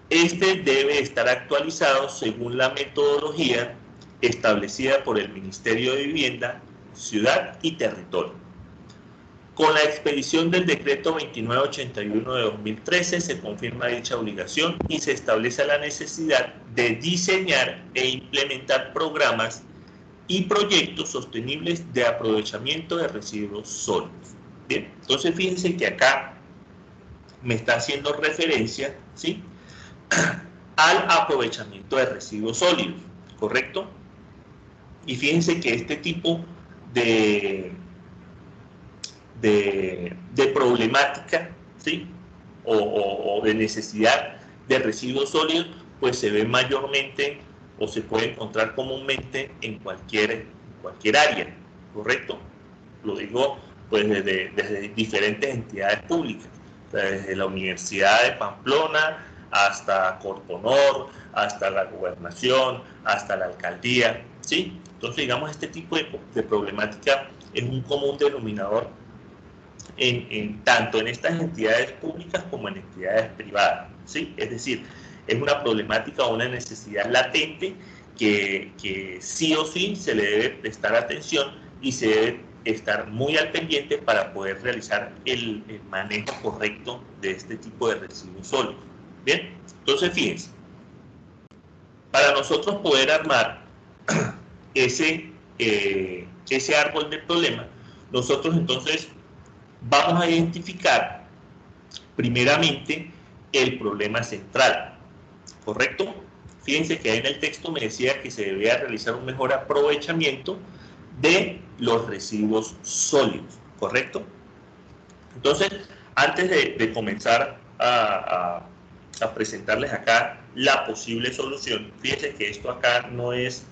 Este debe estar actualizado según la metodología establecida por el Ministerio de Vivienda, Ciudad y Territorio. Con la expedición del decreto 2981 de 2013 se confirma dicha obligación y se establece la necesidad de diseñar e implementar programas y proyectos sostenibles de aprovechamiento de residuos sólidos. Bien, entonces fíjense que acá me está haciendo referencia, ¿sí?, al aprovechamiento de residuos sólidos, ¿correcto? Y fíjense que este tipo de problemática, ¿sí?, o de necesidad de residuos sólidos, pues se ve mayormente o se puede encontrar comúnmente en cualquier área, ¿correcto? Lo digo pues desde diferentes entidades públicas, o sea, desde la Universidad de Pamplona hasta Corponor, hasta la gobernación, hasta la alcaldía, ¿sí? Entonces, digamos, este tipo de problemática es un común denominador tanto en estas entidades públicas como en entidades privadas, ¿sí? Es decir, es una problemática o una necesidad latente que sí o sí se le debe prestar atención y se debe estar muy al pendiente para poder realizar el manejo correcto de este tipo de residuos sólidos. Bien, entonces fíjense, para nosotros poder armar ese árbol del problema, nosotros entonces vamos a identificar primeramente el problema central, ¿correcto? Fíjense que ahí en el texto me decía que se debía realizar un mejor aprovechamiento de los residuos sólidos, ¿correcto? Entonces, antes de comenzar a presentarles acá la posible solución, fíjense que esto acá no es,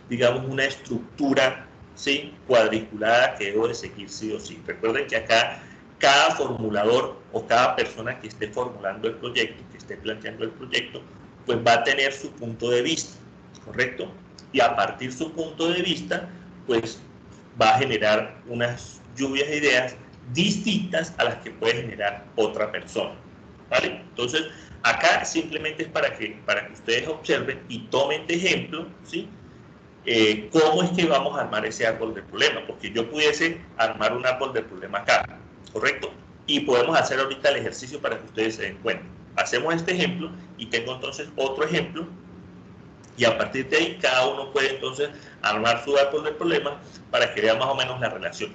digamos, una estructura, ¿sí?, cuadriculada que debo de seguir sí o sí. Recuerden que acá cada formulador o cada persona que esté formulando el proyecto, que esté planteando el proyecto, pues va a tener su punto de vista, ¿correcto? Y a partir de su punto de vista, pues va a generar unas lluvias de ideas distintas a las que puede generar otra persona, ¿vale? Entonces, Acá simplemente es para que ustedes observen y tomen de ejemplo, ¿sí? Cómo es que vamos a armar ese árbol de problema, porque yo pudiese armar un árbol de problema acá, ¿correcto? Y podemos hacer ahorita el ejercicio para que ustedes se den cuenta. Hacemos este ejemplo y tengo entonces otro ejemplo y a partir de ahí cada uno puede entonces armar su árbol de problemas para que vea más o menos la relación.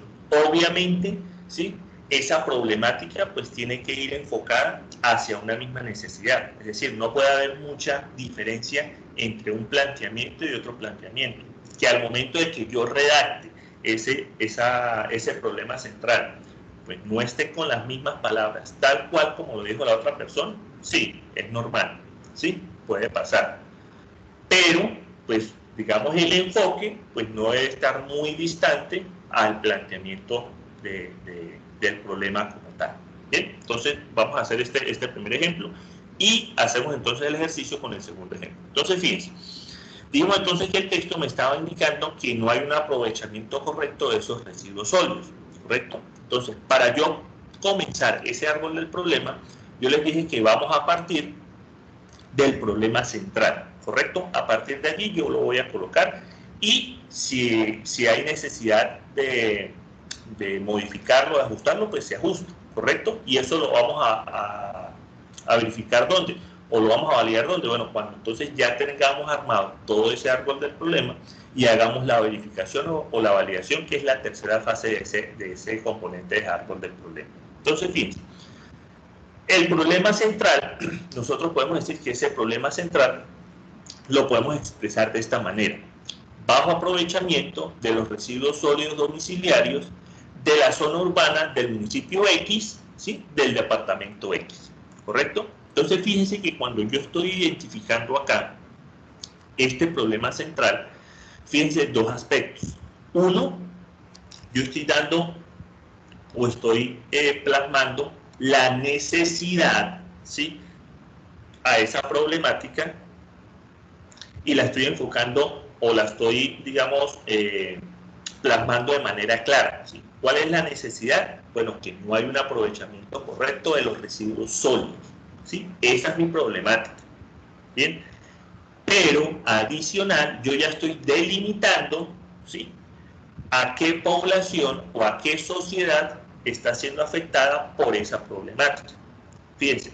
Obviamente, ¿sí? Esa problemática pues tiene que ir enfocada hacia una misma necesidad, es decir, no puede haber mucha diferencia entre un planteamiento y otro planteamiento, que al momento de que yo redacte ese problema central, pues no esté con las mismas palabras, tal cual como lo dijo la otra persona, sí, es normal, sí, puede pasar, pero pues digamos el enfoque pues no debe estar muy distante al planteamiento del problema como tal. Bien, entonces vamos a hacer este primer ejemplo y hacemos entonces el ejercicio con el segundo ejemplo. Entonces fíjense, dijimos entonces que el texto me estaba indicando que no hay un aprovechamiento correcto de esos residuos sólidos, ¿correcto? Entonces, para yo comenzar ese árbol del problema, yo les dije que vamos a partir del problema central, ¿correcto? A partir de allí yo lo voy a colocar y si hay necesidad de modificarlo, de ajustarlo, pues se ajusta, ¿correcto? Y eso lo vamos a verificar ¿dónde? O lo vamos a validar ¿dónde? Bueno, cuando entonces ya tengamos armado todo ese árbol del problema y hagamos la verificación o la validación, que es la tercera fase de ese componente de árbol del problema. Entonces, fíjense, el problema central, nosotros podemos decir que ese problema central lo podemos expresar de esta manera: bajo aprovechamiento de los residuos sólidos domiciliarios de la zona urbana del municipio X, ¿sí? Del departamento X, ¿correcto? Entonces fíjense que cuando yo estoy identificando acá este problema central, fíjense dos aspectos. Uno, yo estoy dando o estoy plasmando la necesidad, ¿sí? A esa problemática y la estoy enfocando o la estoy, digamos, plasmando de manera clara, ¿sí? ¿Cuál es la necesidad? Bueno, que no hay un aprovechamiento correcto de los residuos sólidos, ¿sí? Esa es mi problemática, ¿bien? Pero adicional, yo ya estoy delimitando, ¿sí? A qué población o a qué sociedad está siendo afectada por esa problemática. Fíjense,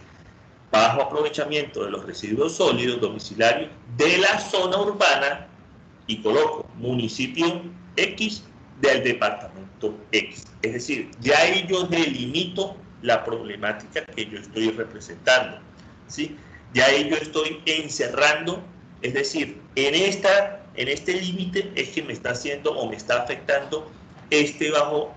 bajo aprovechamiento de los residuos sólidos domiciliarios de la zona urbana y coloco municipio X del departamento X. Es decir, ya ahí yo delimito la problemática que yo estoy representando, ¿sí? Ya ahí yo estoy encerrando, es decir, en este límite es que me está haciendo o me está afectando este bajo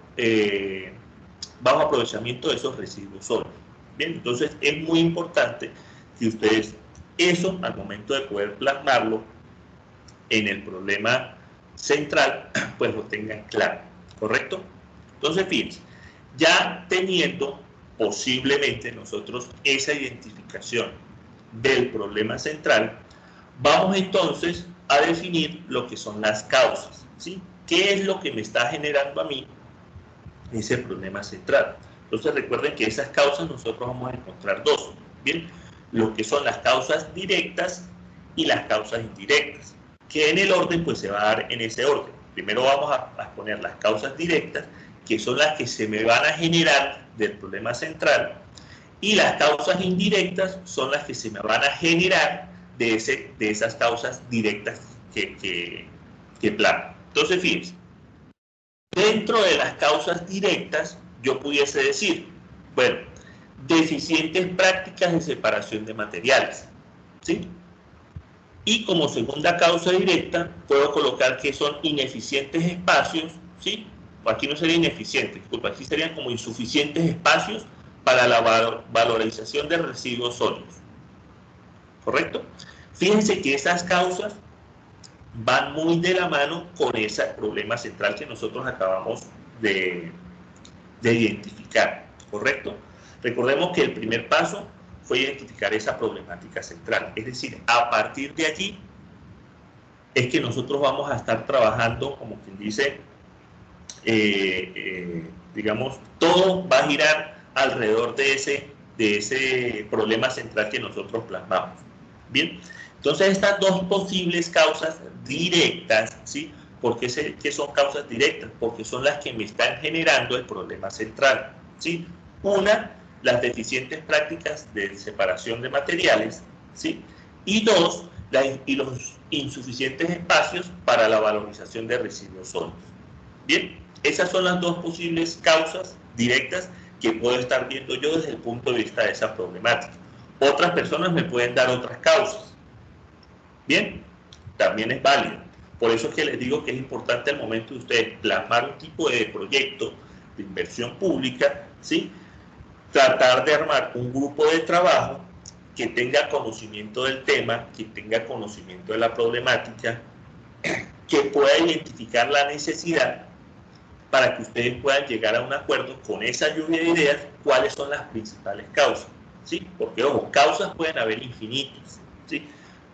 aprovechamiento de esos residuos sólidos. Bien, entonces es muy importante que ustedes eso al momento de poder plasmarlo en el problema central, pues lo tengan claro, ¿correcto? Entonces, fíjense, ya teniendo posiblemente nosotros esa identificación del problema central, vamos entonces a definir lo que son las causas, ¿sí? ¿Qué es lo que me está generando a mí ese problema central? Entonces recuerden que esas causas nosotros vamos a encontrar dos, ¿bien? Lo que son las causas directas y las causas indirectas, que en el orden pues se va a dar en ese orden. Primero vamos a poner las causas directas, que son las que se me van a generar del problema central, y las causas indirectas son las que se me van a generar de esas causas directas que plasmo. Entonces, fíjense, dentro de las causas directas, yo pudiese decir, bueno, deficientes prácticas de separación de materiales, ¿sí? Y como segunda causa directa, puedo colocar que son ineficientes espacios, ¿sí? Aquí no sería ineficiente, disculpa, aquí serían como insuficientes espacios para la valorización de residuos sólidos, ¿correcto? Fíjense que esas causas van muy de la mano con ese problema central que nosotros acabamos de identificar, ¿correcto? Recordemos que el primer paso fue identificar esa problemática central, es decir, a partir de allí es que nosotros vamos a estar trabajando, como quien dice, digamos, todo va a girar alrededor de de ese problema central que nosotros plasmamos. Bien, entonces estas dos posibles causas directas, ¿sí? ¿Por qué son causas directas? Porque son las que me están generando el problema central, ¿sí? Una, las deficientes prácticas de separación de materiales, ¿sí? Y dos, los insuficientes espacios para la valorización de residuos sólidos. Bien, esas son las dos posibles causas directas que puedo estar viendo yo desde el punto de vista de esa problemática. Otras personas me pueden dar otras causas. Bien, también es válido. Por eso es que les digo que es importante al momento de ustedes plasmar un tipo de proyecto de inversión pública, ¿sí? Tratar de armar un grupo de trabajo que tenga conocimiento del tema, que tenga conocimiento de la problemática, que pueda identificar la necesidad para que ustedes puedan llegar a un acuerdo con esa lluvia de ideas, cuáles son las principales causas, ¿sí? Porque, ojo, causas pueden haber infinitas, ¿sí?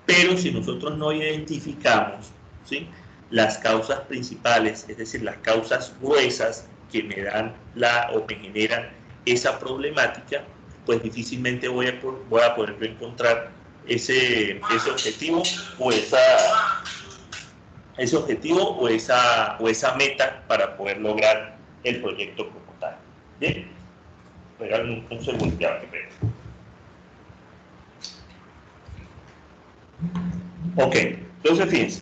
Pero si nosotros no identificamos, ¿sí?, las causas principales, es decir, las causas gruesas que me dan o me generan esa problemática, pues difícilmente voy a poder encontrar ese objetivo o esa meta para poder lograr el proyecto como tal. Bien, regálame un segundo, ya, ok, entonces fíjense,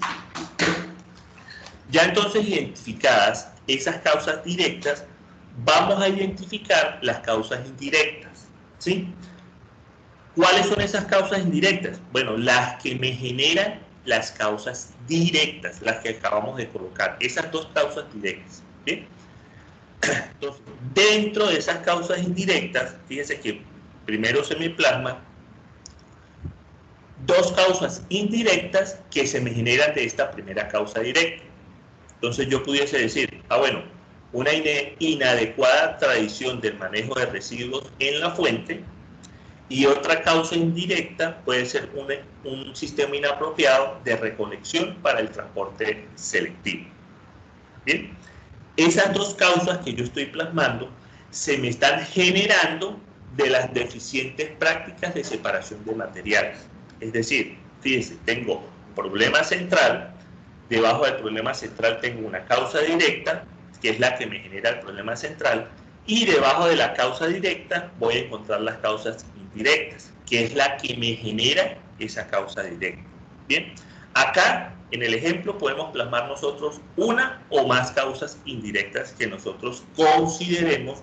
ya entonces identificadas esas causas directas, vamos a identificar las causas indirectas, ¿sí? ¿Cuáles son esas causas indirectas? Bueno, las que me generan las causas directas, las que acabamos de colocar, esas dos causas directas, ¿bien? Entonces, dentro de esas causas indirectas, fíjense que primero se me plasman dos causas indirectas que se me generan de esta primera causa directa. Entonces yo pudiese decir, bueno, una inadecuada tradición del manejo de residuos en la fuente, y otra causa indirecta puede ser un sistema inapropiado de recolección para el transporte selectivo. Bien, esas dos causas que yo estoy plasmando se me están generando de las deficientes prácticas de separación de materiales. Es decir, fíjense, tengo un problema central, debajo del problema central tengo una causa directa, que es la que me genera el problema central, y debajo de la causa directa voy a encontrar las causas indirectas, que es la que me genera esa causa directa. Bien, acá en el ejemplo podemos plasmar nosotros una o más causas indirectas que nosotros consideremos,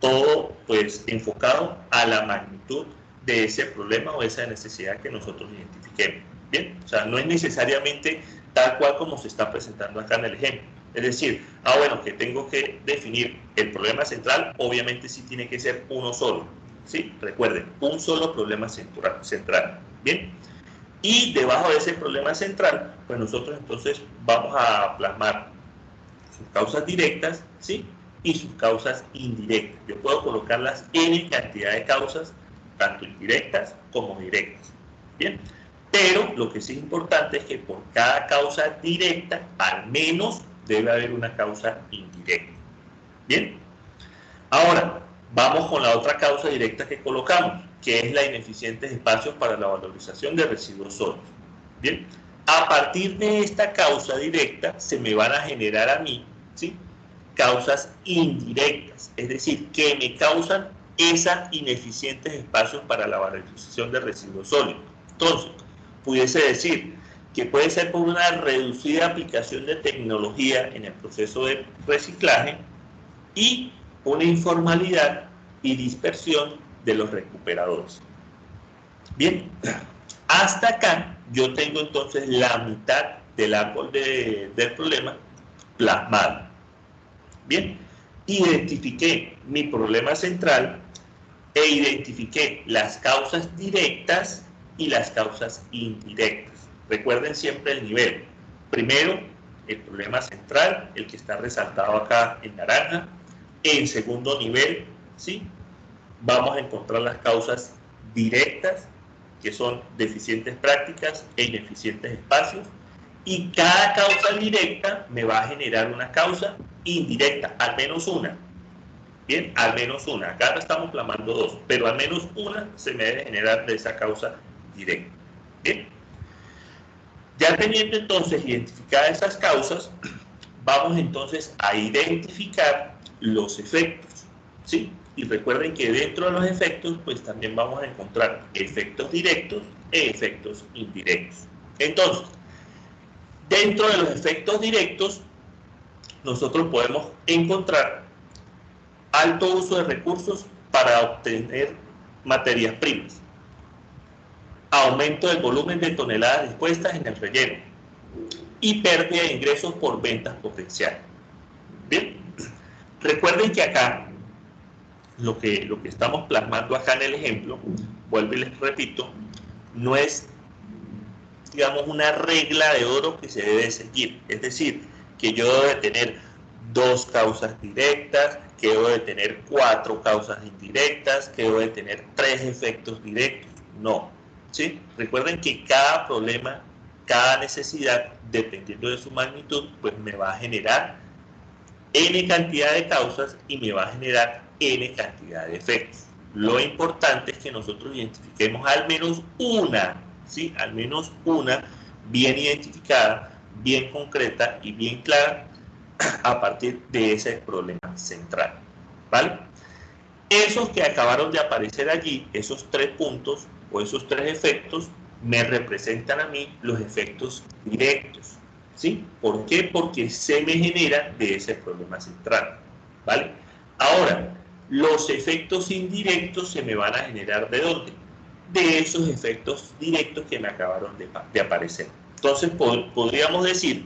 todo pues enfocado a la magnitud de ese problema o esa necesidad que nosotros identifiquemos. Bien, o sea, no es necesariamente tal cual como se está presentando acá en el ejemplo. Es decir, bueno, que tengo que definir el problema central, obviamente sí tiene que ser uno solo, ¿sí? Recuerden, un solo problema central, ¿bien? Y debajo de ese problema central, pues nosotros entonces vamos a plasmar sus causas directas, ¿sí?, y sus causas indirectas. Yo puedo colocar las n cantidad de causas, tanto indirectas como directas, ¿bien? Pero lo que sí es importante es que por cada causa directa, al menos debe haber una causa indirecta. Bien, ahora vamos con la otra causa directa que colocamos, que es la ineficientes espacios para la valorización de residuos sólidos. Bien, a partir de esta causa directa se me van a generar a mí, ¿sí?, causas indirectas, es decir, que me causan esas ineficientes espacios para la valorización de residuos sólidos. Entonces, pudiese decir que puede ser por una reducida aplicación de tecnología en el proceso de reciclaje y una informalidad y dispersión de los recuperadores. Bien, hasta acá yo tengo entonces la mitad del árbol del problema plasmado. Bien, identifiqué mi problema central e identifiqué las causas directas y las causas indirectas. Recuerden siempre el nivel. Primero, el problema central, el que está resaltado acá en naranja. En segundo nivel, ¿sí?, vamos a encontrar las causas directas, que son deficientes prácticas e ineficientes espacios. Y cada causa directa me va a generar una causa indirecta, al menos una. Bien, al menos una. Acá estamos plasmando dos, pero al menos una se me debe generar de esa causa directa. Bien. Ya teniendo entonces identificadas esas causas, vamos entonces a identificar los efectos, ¿sí? Y recuerden que dentro de los efectos, pues también vamos a encontrar efectos directos e efectos indirectos. Entonces, dentro de los efectos directos, nosotros podemos encontrar alto uso de recursos para obtener materias primas, aumento del volumen de toneladas dispuestas en el relleno y pérdida de ingresos por ventas potenciales. Bien, recuerden que acá lo que estamos plasmando acá en el ejemplo, vuelvo y les repito, no es, digamos, una regla de oro que se debe seguir. Es decir, que yo debo de tener 2 causas directas, que debo de tener 4 causas indirectas, que debo de tener 3 efectos directos. No, ¿sí? Recuerden que cada problema, cada necesidad, dependiendo de su magnitud, pues me va a generar N cantidad de causas y me va a generar N cantidad de efectos. Lo importante es que nosotros identifiquemos al menos una, ¿sí? Al menos una bien identificada, bien concreta y bien clara a partir de ese problema central, ¿vale? Esos que acabaron de aparecer allí, esos 3 puntos o esos 3 efectos, me representan a mí los efectos directos, ¿sí? ¿Por qué? Porque se me genera de ese problema central, ¿vale? Ahora, los efectos indirectos se me van a generar ¿de dónde? De esos efectos directos que me acabaron de aparecer. Entonces, podríamos decir,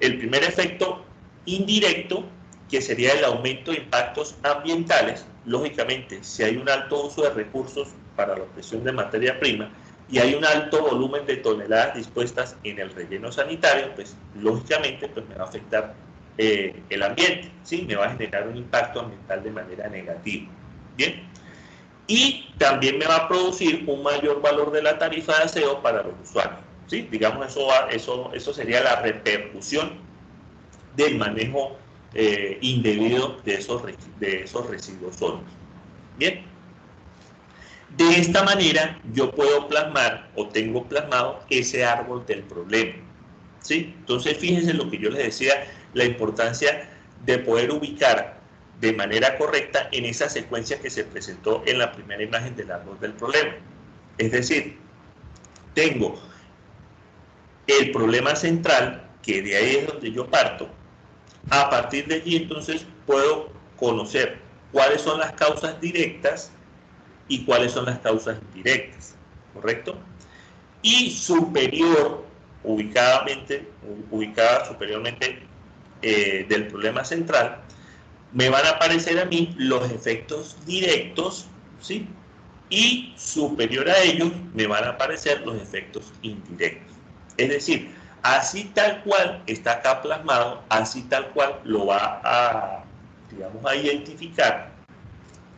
el primer efecto indirecto, que sería el aumento de impactos ambientales. Lógicamente, si hay un alto uso de recursos para la obtención de materia prima y hay un alto volumen de toneladas dispuestas en el relleno sanitario, pues lógicamente pues me va a afectar el ambiente, ¿sí? Me va a generar un impacto ambiental de manera negativa. Bien. Y también me va a producir un mayor valor de la tarifa de aseo para los usuarios, ¿sí? Digamos, eso sería la repercusión del manejo indebido de esos residuos sólidos. Bien, de esta manera yo puedo plasmar o tengo plasmado ese árbol del problema, ¿sí? Entonces fíjense lo que yo les decía, la importancia de poder ubicar de manera correcta en esa secuencia que se presentó en la primera imagen del árbol del problema. Es decir, tengo el problema central, que de ahí es donde yo parto. A partir de allí, entonces, puedo conocer cuáles son las causas directas y cuáles son las causas indirectas, ¿correcto? Y ubicada superiormente del problema central, me van a aparecer a mí los efectos directos, ¿sí? Y superior a ellos me van a aparecer los efectos indirectos. Es decir, así tal cual está acá plasmado, así tal cual lo va a, digamos, a identificar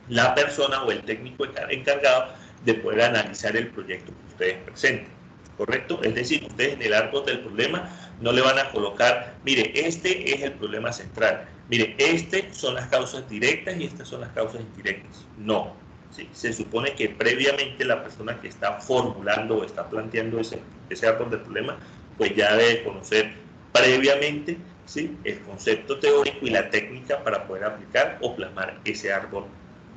la persona o el técnico encargado de poder analizar el proyecto que ustedes presenten, ¿correcto? Es decir, ustedes en el árbol del problema no le van a colocar, mire, este es el problema central, mire, estas son las causas directas y estas son las causas indirectas. No, ¿sí? Se supone que previamente la persona que está formulando o está planteando ese árbol del problema, pues ya debe conocer previamente, ¿sí?, el concepto teórico y la técnica para poder aplicar o plasmar ese árbol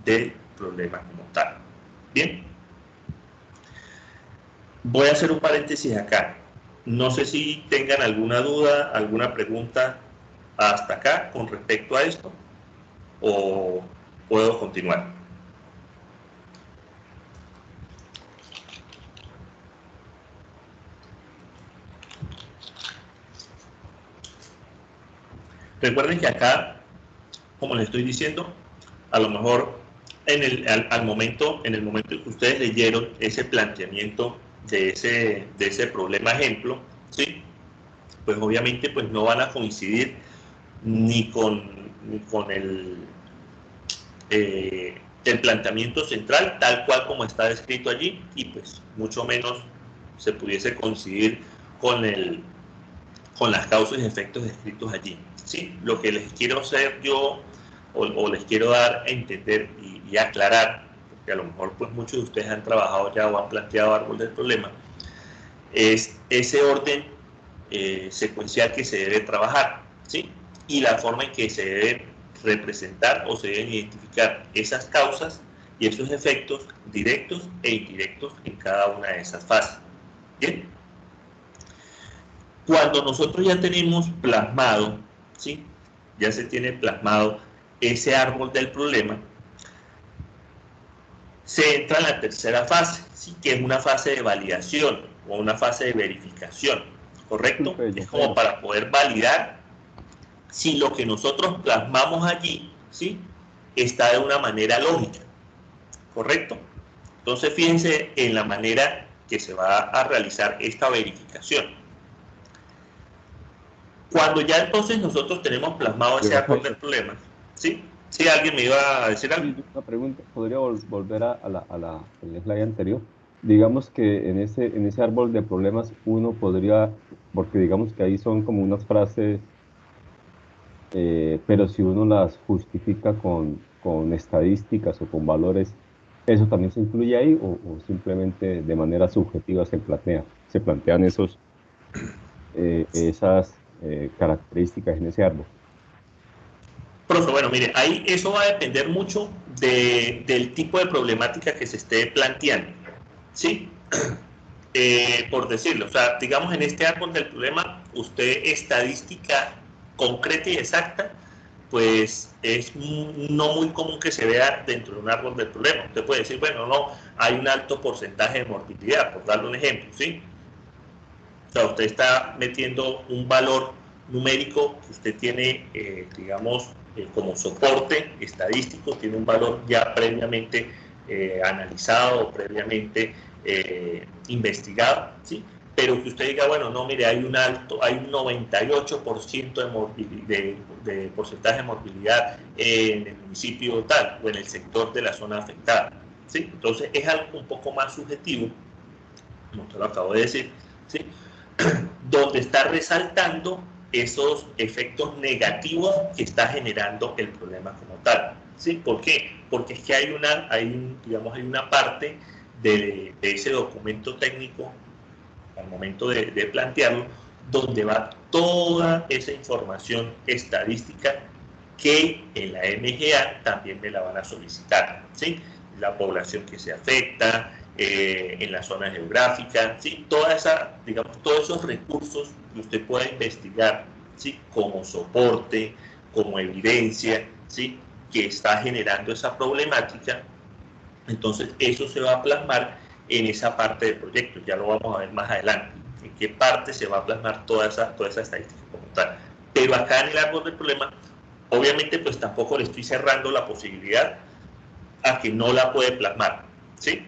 del problema como tal. Bien, voy a hacer un paréntesis acá. No sé si tengan alguna duda, alguna pregunta hasta acá con respecto a esto, o puedo continuar. Recuerden que acá, como les estoy diciendo, a lo mejor en el momento en que ustedes leyeron ese planteamiento de ese problema ejemplo, ¿sí?, pues obviamente pues no van a coincidir ni con el planteamiento central tal cual como está descrito allí, y pues mucho menos se pudiese coincidir con las causas y efectos descritos allí, ¿sí? Lo que les quiero hacer yo o les quiero dar a entender y aclarar, porque a lo mejor pues muchos de ustedes han trabajado ya o han planteado árbol del problema, es ese orden secuencial que se debe trabajar, ¿sí? Y la forma en que se deben representar o se deben identificar esas causas y esos efectos directos e indirectos en cada una de esas fases. ¿Bien? Cuando nosotros ya tenemos plasmado, ¿sí? Ya se tiene plasmado ese árbol del problema, se entra en la tercera fase, ¿sí? Que es una fase de validación o una fase de verificación, ¿correcto? Es como para poder validar si lo que nosotros plasmamos allí, ¿sí? Está de una manera lógica, ¿correcto? Entonces fíjense en la manera que se va a realizar esta verificación. Cuando ya entonces nosotros tenemos plasmado ese árbol del problema, ¿sí? ¿Sí? ¿Alguien me iba a decir algo? Sí, una pregunta, ¿podría volver al slide anterior? Digamos que en ese árbol de problemas uno podría, porque digamos que ahí son como unas frases, pero si uno las justifica con estadísticas o con valores, ¿eso también se incluye ahí o simplemente de manera subjetiva se plantean esas características en ese árbol? Profe, bueno, mire, ahí eso va a depender mucho del tipo de problemática que se esté planteando, ¿sí? Por decirlo, o sea, digamos en este árbol del problema, usted estadística concreta y exacta, pues es no muy común que se vea dentro de un árbol del problema. Usted puede decir, bueno, no, hay un alto porcentaje de morbilidad, por darle un ejemplo, ¿sí? O sea, usted está metiendo un valor numérico que usted tiene, digamos, como soporte estadístico, tiene un valor ya previamente analizado o previamente investigado, ¿sí? Pero que usted diga, bueno, no, mire, hay un 98% de porcentaje de morbilidad en el municipio tal o en el sector de la zona afectada, ¿sí? Entonces es algo un poco más subjetivo, como te lo acabo de decir, ¿sí? Donde está resaltando esos efectos negativos que está generando el problema como tal. ¿Sí? ¿Por qué? Porque es que hay una parte de ese documento técnico al momento de plantearlo, donde va toda esa información estadística que en la MGA también me la van a solicitar, ¿sí? La población que se afecta, en la zona geográfica, ¿sí? Digamos, todos esos recursos que usted pueda investigar, ¿sí? Como soporte, como evidencia, ¿sí? Que está generando esa problemática, entonces eso se va a plasmar en esa parte del proyecto, ya lo vamos a ver más adelante, en qué parte se va a plasmar toda esa estadística como tal. Pero acá en el árbol del problema, obviamente pues tampoco le estoy cerrando la posibilidad a que no la puede plasmar, ¿sí?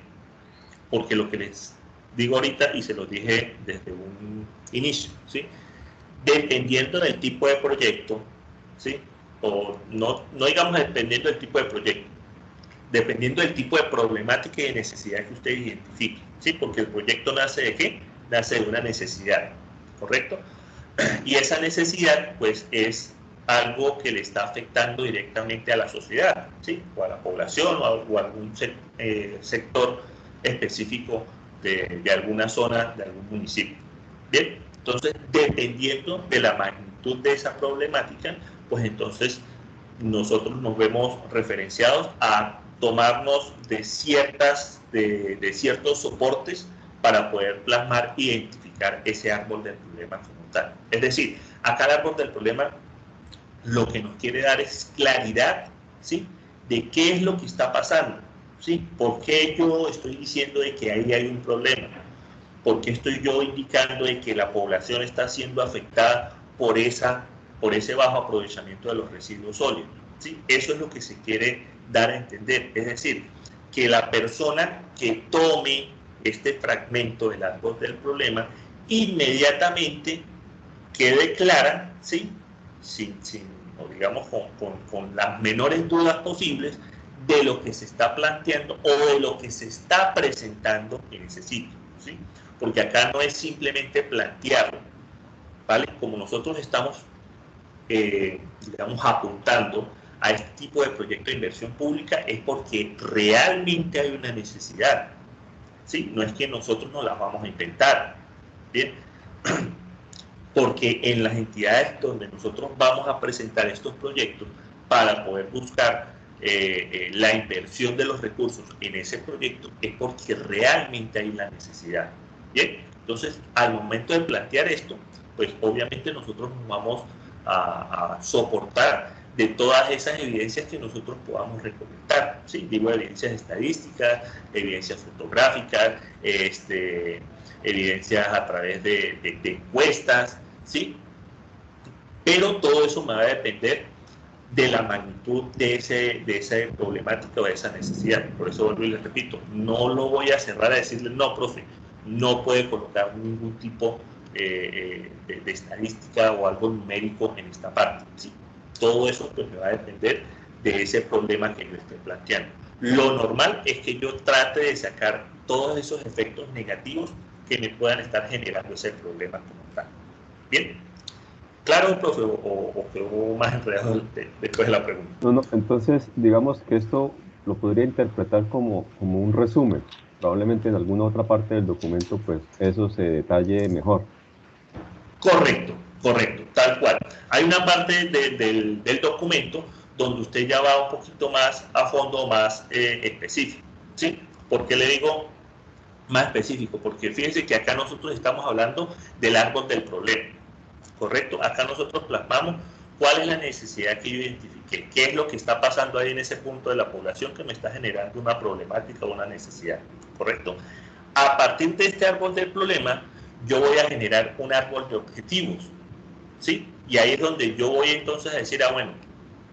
Porque lo que les digo ahorita, y se los dije desde un inicio, ¿sí? Dependiendo del tipo de proyecto, ¿sí? O no digamos dependiendo del tipo de proyecto, dependiendo del tipo de problemática y de necesidad que usted identifique, ¿sí? Porque el proyecto nace de ¿qué? Nace de una necesidad, ¿correcto? Y esa necesidad, pues, es algo que le está afectando directamente a la sociedad, ¿sí? O a la población o a algún sector específico de alguna zona, de algún municipio. Bien, entonces, dependiendo de la magnitud de esa problemática, pues entonces nosotros nos vemos referenciados a tomarnos de ciertos soportes para poder plasmar e identificar ese árbol del problema como tal. Es decir, acá el árbol del problema lo que nos quiere dar es claridad, ¿sí? De qué es lo que está pasando, ¿sí? ¿Por qué yo estoy diciendo de que ahí hay un problema? ¿Por qué estoy yo indicando de que la población está siendo afectada por ese bajo aprovechamiento de los residuos sólidos? ¿Sí? Eso es lo que se quiere dar a entender. Es decir, que la persona que tome este fragmento del árbol del problema inmediatamente quede clara, ¿sí? O digamos, con las menores dudas posibles de lo que se está planteando o de lo que se está presentando en ese sitio, ¿sí? Porque acá no es simplemente plantearlo, ¿vale? Como nosotros estamos, digamos, apuntando a este tipo de proyecto de inversión pública es porque realmente hay una necesidad, ¿sí? No es que nosotros nos las vamos a inventar, ¿bien? Porque en las entidades donde nosotros vamos a presentar estos proyectos para poder buscar la inversión de los recursos en ese proyecto es porque realmente hay la necesidad. Bien, entonces al momento de plantear esto, pues obviamente nosotros nos vamos a soportar de todas esas evidencias que nosotros podamos recolectar, ¿sí? Digo, evidencias estadísticas, evidencias fotográficas, evidencias a través de encuestas, ¿sí? Pero todo eso me va a depender de la magnitud de esa problemática o de esa necesidad. Por eso vuelvo y les repito, no lo voy a cerrar a decirle, no, profe, no puede colocar ningún tipo de estadística o algo numérico en esta parte, ¿sí? Todo eso pues me va a depender de ese problema que yo esté planteando. Lo normal es que yo trate de sacar todos esos efectos negativos que me puedan estar generando ese problema como tal. Bien, ¿claro, profe, o quedó más enredado después de la pregunta? No, entonces digamos que esto lo podría interpretar como un resumen. Probablemente en alguna otra parte del documento pues eso se detalle mejor. Correcto, correcto, tal cual. Hay una parte del documento donde usted ya va un poquito más a fondo, más específico, ¿sí? ¿Por qué le digo más específico? Porque fíjense que acá nosotros estamos hablando del árbol del problema, ¿correcto? Acá nosotros plasmamos cuál es la necesidad que yo identifiqué, qué es lo que está pasando ahí en ese punto de la población que me está generando una problemática o una necesidad, ¿correcto? A partir de este árbol del problema, yo voy a generar un árbol de objetivos, ¿sí? Y ahí es donde yo voy entonces a decir, bueno,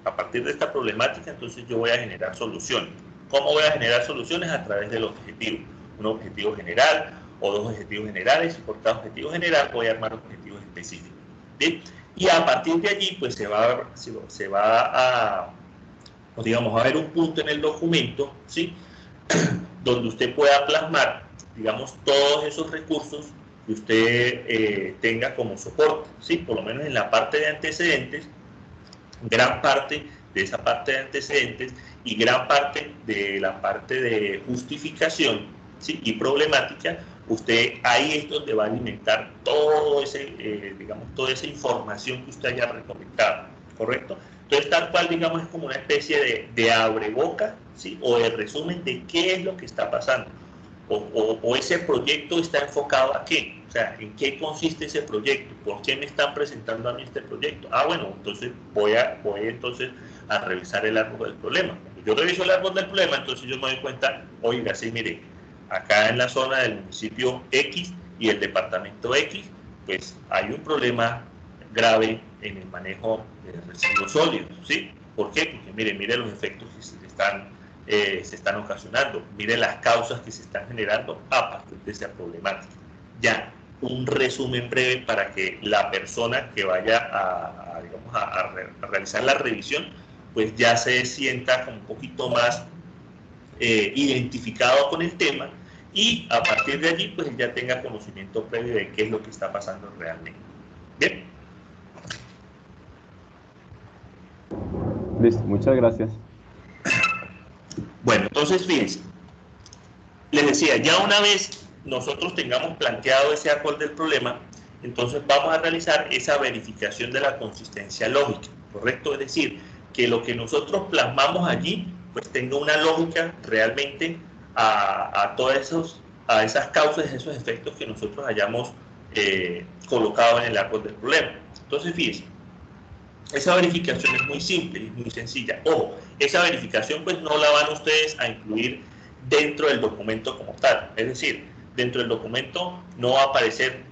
a partir de esta problemática, entonces yo voy a generar soluciones. ¿Cómo voy a generar soluciones? A través del objetivo. Un objetivo general o dos objetivos generales, y por cada objetivo general voy a armar objetivos específicos, ¿sí? Y a partir de allí, pues se va a, digamos, a ver un punto en el documento, ¿sí? Donde usted pueda plasmar, digamos, todos esos recursos que usted tenga como soporte, ¿sí? Por lo menos en la parte de antecedentes, gran parte de esa parte de antecedentes y gran parte de la parte de justificación, ¿sí? Y problemática, usted ahí es donde va a alimentar todo ese, digamos, toda esa información que usted haya recolectado, ¿correcto? Entonces, tal cual, digamos, es como una especie de abreboca, ¿sí? O de resumen de qué es lo que está pasando. O ese proyecto está enfocado a qué, o sea, en qué consiste ese proyecto, por qué me están presentando a mí este proyecto. Bueno, entonces voy entonces a revisar el árbol del problema. Cuando yo reviso el árbol del problema, entonces yo me doy cuenta, oiga, sí, mire, acá en la zona del municipio X y el departamento X, pues hay un problema grave en el manejo de residuos sólidos, ¿sí? ¿Por qué? Porque mire los efectos que se están ocasionando, mire las causas que se están generando a partir de esa problemática. Ya, un resumen breve para que la persona que vaya digamos, a realizar la revisión, pues ya se sienta como un poquito más identificado con el tema y a partir de allí, pues ya tenga conocimiento previo de qué es lo que está pasando realmente. Bien. Listo, muchas gracias. Bueno, entonces fíjense, les decía, ya una vez nosotros tengamos planteado ese árbol del problema, entonces vamos a realizar esa verificación de la consistencia lógica, ¿correcto? Es decir, que lo que nosotros plasmamos allí, pues tenga una lógica realmente a esas causas, esos efectos que nosotros hayamos colocado en el árbol del problema. Entonces, fíjense, esa verificación es muy simple, es muy sencilla. Ojo, esa verificación pues no la van ustedes a incluir dentro del documento como tal. Es decir, dentro del documento no va a aparecer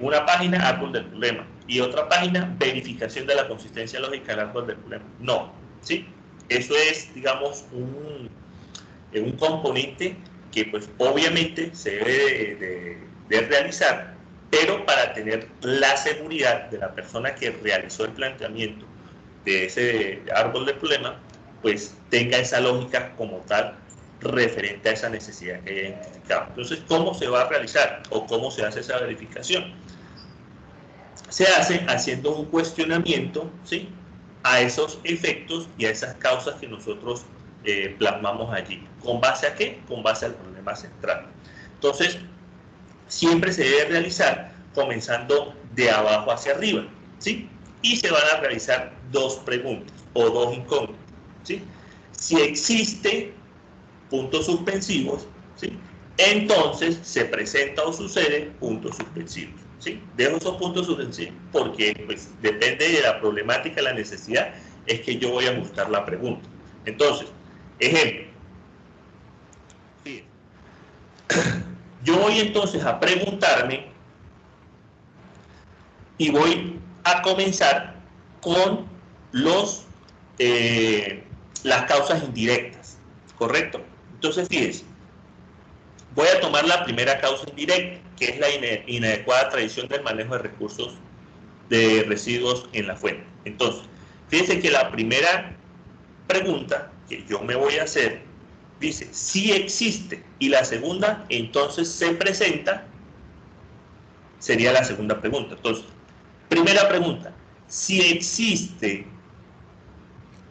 una página árbol del problema y otra página verificación de la consistencia lógica del árbol del problema. No, ¿sí? Eso es, digamos, un componente que pues obviamente se debe de realizar, pero para tener la seguridad de la persona que realizó el planteamiento de ese árbol de problema, pues tenga esa lógica como tal referente a esa necesidad que haya identificado. Entonces, ¿cómo se va a realizar o cómo se hace esa verificación? Se hace haciendo un cuestionamiento, ¿sí?, a esos efectos y a esas causas que nosotros plasmamos allí. ¿Con base a qué? Con base al problema central. Entonces, siempre se debe realizar comenzando de abajo hacia arriba, ¿sí? Y se van a realizar dos preguntas o dos incógnitas, ¿sí? Si existe puntos suspensivos, ¿sí? Entonces se presenta o sucede puntos suspensivos, ¿sí? Dejo esos puntos suspensivos porque pues, depende de la problemática, la necesidad, es que yo voy a ajustar la pregunta. Entonces, ejemplo. Yo voy entonces a preguntarme y voy a comenzar con las causas indirectas, ¿correcto? Entonces, fíjense, voy a tomar la primera causa indirecta, que es la inadecuada tradición del manejo de recursos de residuos en la fuente. Entonces, fíjense que la primera pregunta que yo me voy a hacer dice, si existe, y la segunda, entonces se presenta, sería la segunda pregunta. Entonces, primera pregunta, si existe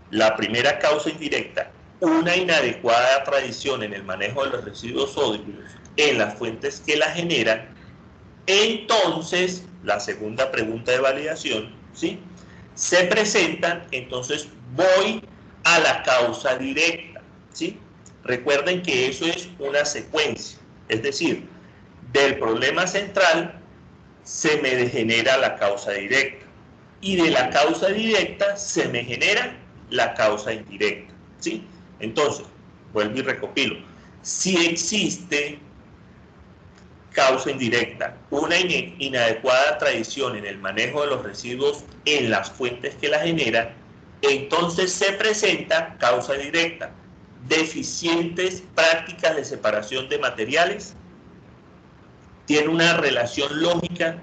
la primera causa indirecta, una inadecuada tradición en el manejo de los residuos sólidos en las fuentes que la generan, entonces, la segunda pregunta de validación, ¿sí? Se presentan, entonces voy a la causa directa, ¿sí? Recuerden que eso es una secuencia, es decir, del problema central se me genera la causa directa y de la causa directa se me genera la causa indirecta, ¿sí? Entonces, vuelvo y recopilo. Si existe causa indirecta, una inadecuada tradición en el manejo de los residuos en las fuentes que la generan, entonces se presenta causa directa, deficientes prácticas de separación de materiales. ¿Tiene una relación lógica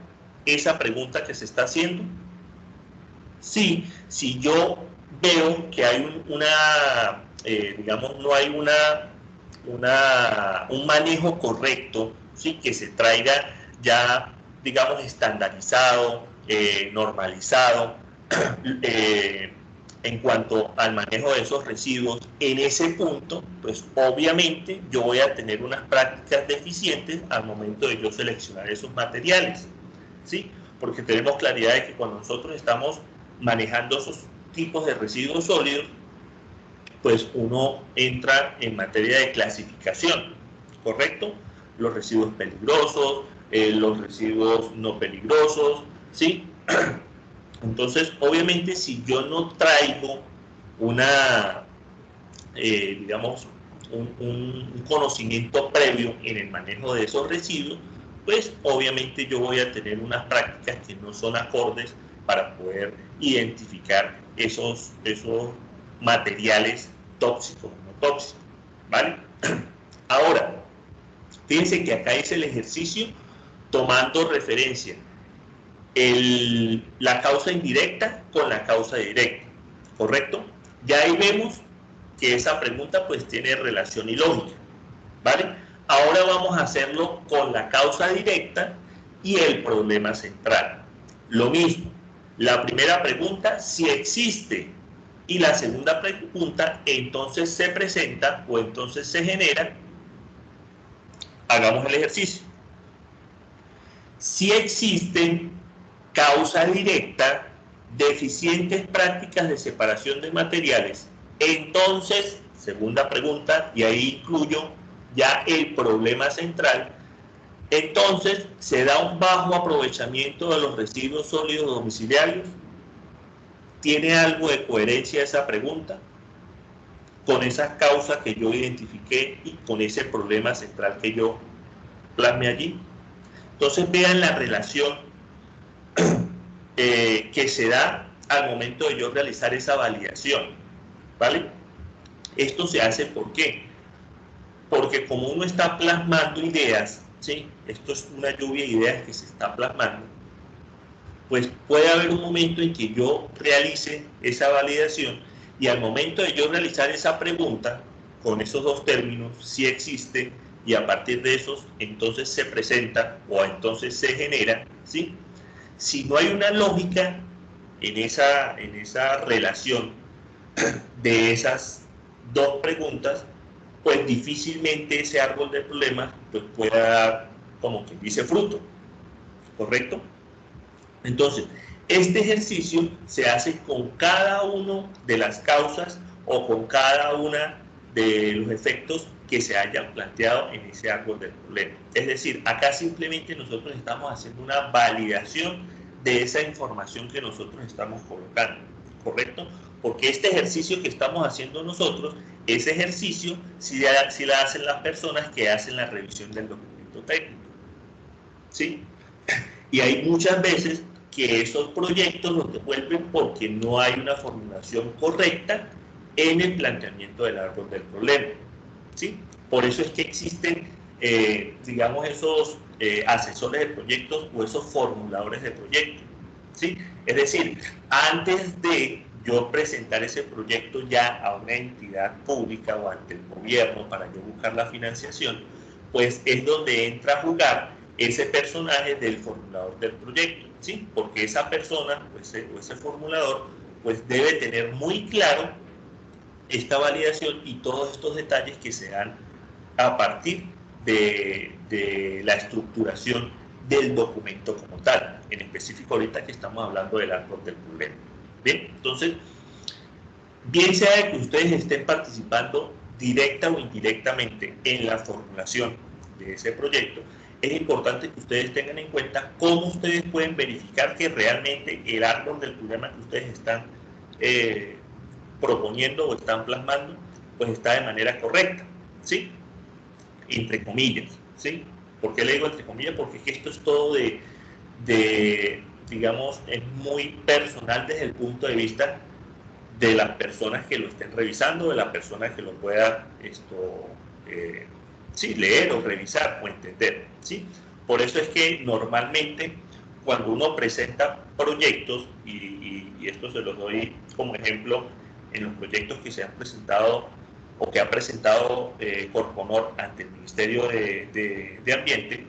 esa pregunta que se está haciendo? Sí, si yo veo que hay digamos, no hay un manejo correcto, ¿sí? Que se traiga ya, digamos, estandarizado, normalizado, en cuanto al manejo de esos residuos, en ese punto, pues obviamente yo voy a tener unas prácticas deficientes al momento de yo seleccionar esos materiales, ¿sí? Porque tenemos claridad de que cuando nosotros estamos manejando esos tipos de residuos sólidos, pues uno entra en materia de clasificación, ¿correcto? Los residuos peligrosos, los residuos no peligrosos, ¿sí? Entonces, obviamente, si yo no traigo digamos, un conocimiento previo en el manejo de esos residuos, pues obviamente yo voy a tener unas prácticas que no son acordes para poder identificar esos materiales tóxicos o no tóxicos, ¿vale? Ahora, fíjense que acá hice el ejercicio tomando referencia la causa indirecta con la causa directa, ¿correcto? Ya ahí vemos que esa pregunta pues tiene relación y lógica, ¿vale? Ahora vamos a hacerlo con la causa directa y el problema central. Lo mismo, la primera pregunta, si existe, y la segunda pregunta, entonces se presenta o entonces se genera. Hagamos el ejercicio. Si existen causa directa, deficientes prácticas de separación de materiales, entonces, segunda pregunta, y ahí incluyo ya el problema central, entonces se da un bajo aprovechamiento de los residuos sólidos domiciliarios. ¿Tiene algo de coherencia esa pregunta con esas causas que yo identifiqué y con ese problema central que yo plasmé allí? Entonces vean la relación que se da al momento de yo realizar esa validación, ¿vale? Esto se hace ¿por qué? Porque como uno está plasmando ideas, ¿sí? Esto es una lluvia de ideas que se está plasmando, pues puede haber un momento en que yo realice esa validación y al momento de yo realizar esa pregunta, con esos dos términos, si existe, y a partir de esos, entonces se presenta o entonces se genera, ¿sí? Si no hay una lógica en esa relación de esas dos preguntas, pues difícilmente ese árbol de problemas pues pueda dar, como quien dice, fruto, ¿correcto? Entonces, este ejercicio se hace con cada una de las causas o con cada una de los efectos que se hayan planteado en ese árbol del problema. Es decir, acá simplemente nosotros estamos haciendo una validación de esa información que nosotros estamos colocando, ¿correcto? Porque este ejercicio que estamos haciendo nosotros, ese ejercicio sí la hacen las personas que hacen la revisión del documento técnico, ¿sí? Y hay muchas veces que esos proyectos los devuelven porque no hay una formulación correcta en el planteamiento del árbol del problema, ¿sí? Por eso es que existen, digamos, esos asesores de proyectos o esos formuladores de proyectos, ¿sí? Es decir, antes de yo presentar ese proyecto ya a una entidad pública o ante el gobierno para yo buscar la financiación, pues es donde entra a jugar ese personaje del formulador del proyecto, ¿sí? Porque esa persona pues, o ese formulador pues debe tener muy claro esta validación y todos estos detalles que se dan a partir de la estructuración del documento como tal, en específico ahorita que estamos hablando del árbol del problema. Bien, entonces, bien sea que ustedes estén participando directa o indirectamente en la formulación de ese proyecto, es importante que ustedes tengan en cuenta cómo ustedes pueden verificar que realmente el árbol del problema que ustedes están proponiendo o están plasmando, pues está de manera correcta, ¿sí? Entre comillas, ¿sí? ¿Por qué le digo entre comillas? Porque esto es todo digamos, es muy personal desde el punto de vista de las personas que lo estén revisando, de la persona que lo pueda sí, leer o revisar o entender, ¿sí? Por eso es que normalmente cuando uno presenta proyectos, y esto se los doy como ejemplo en los proyectos que se han presentado o que ha presentado Corponor ante el Ministerio de Ambiente,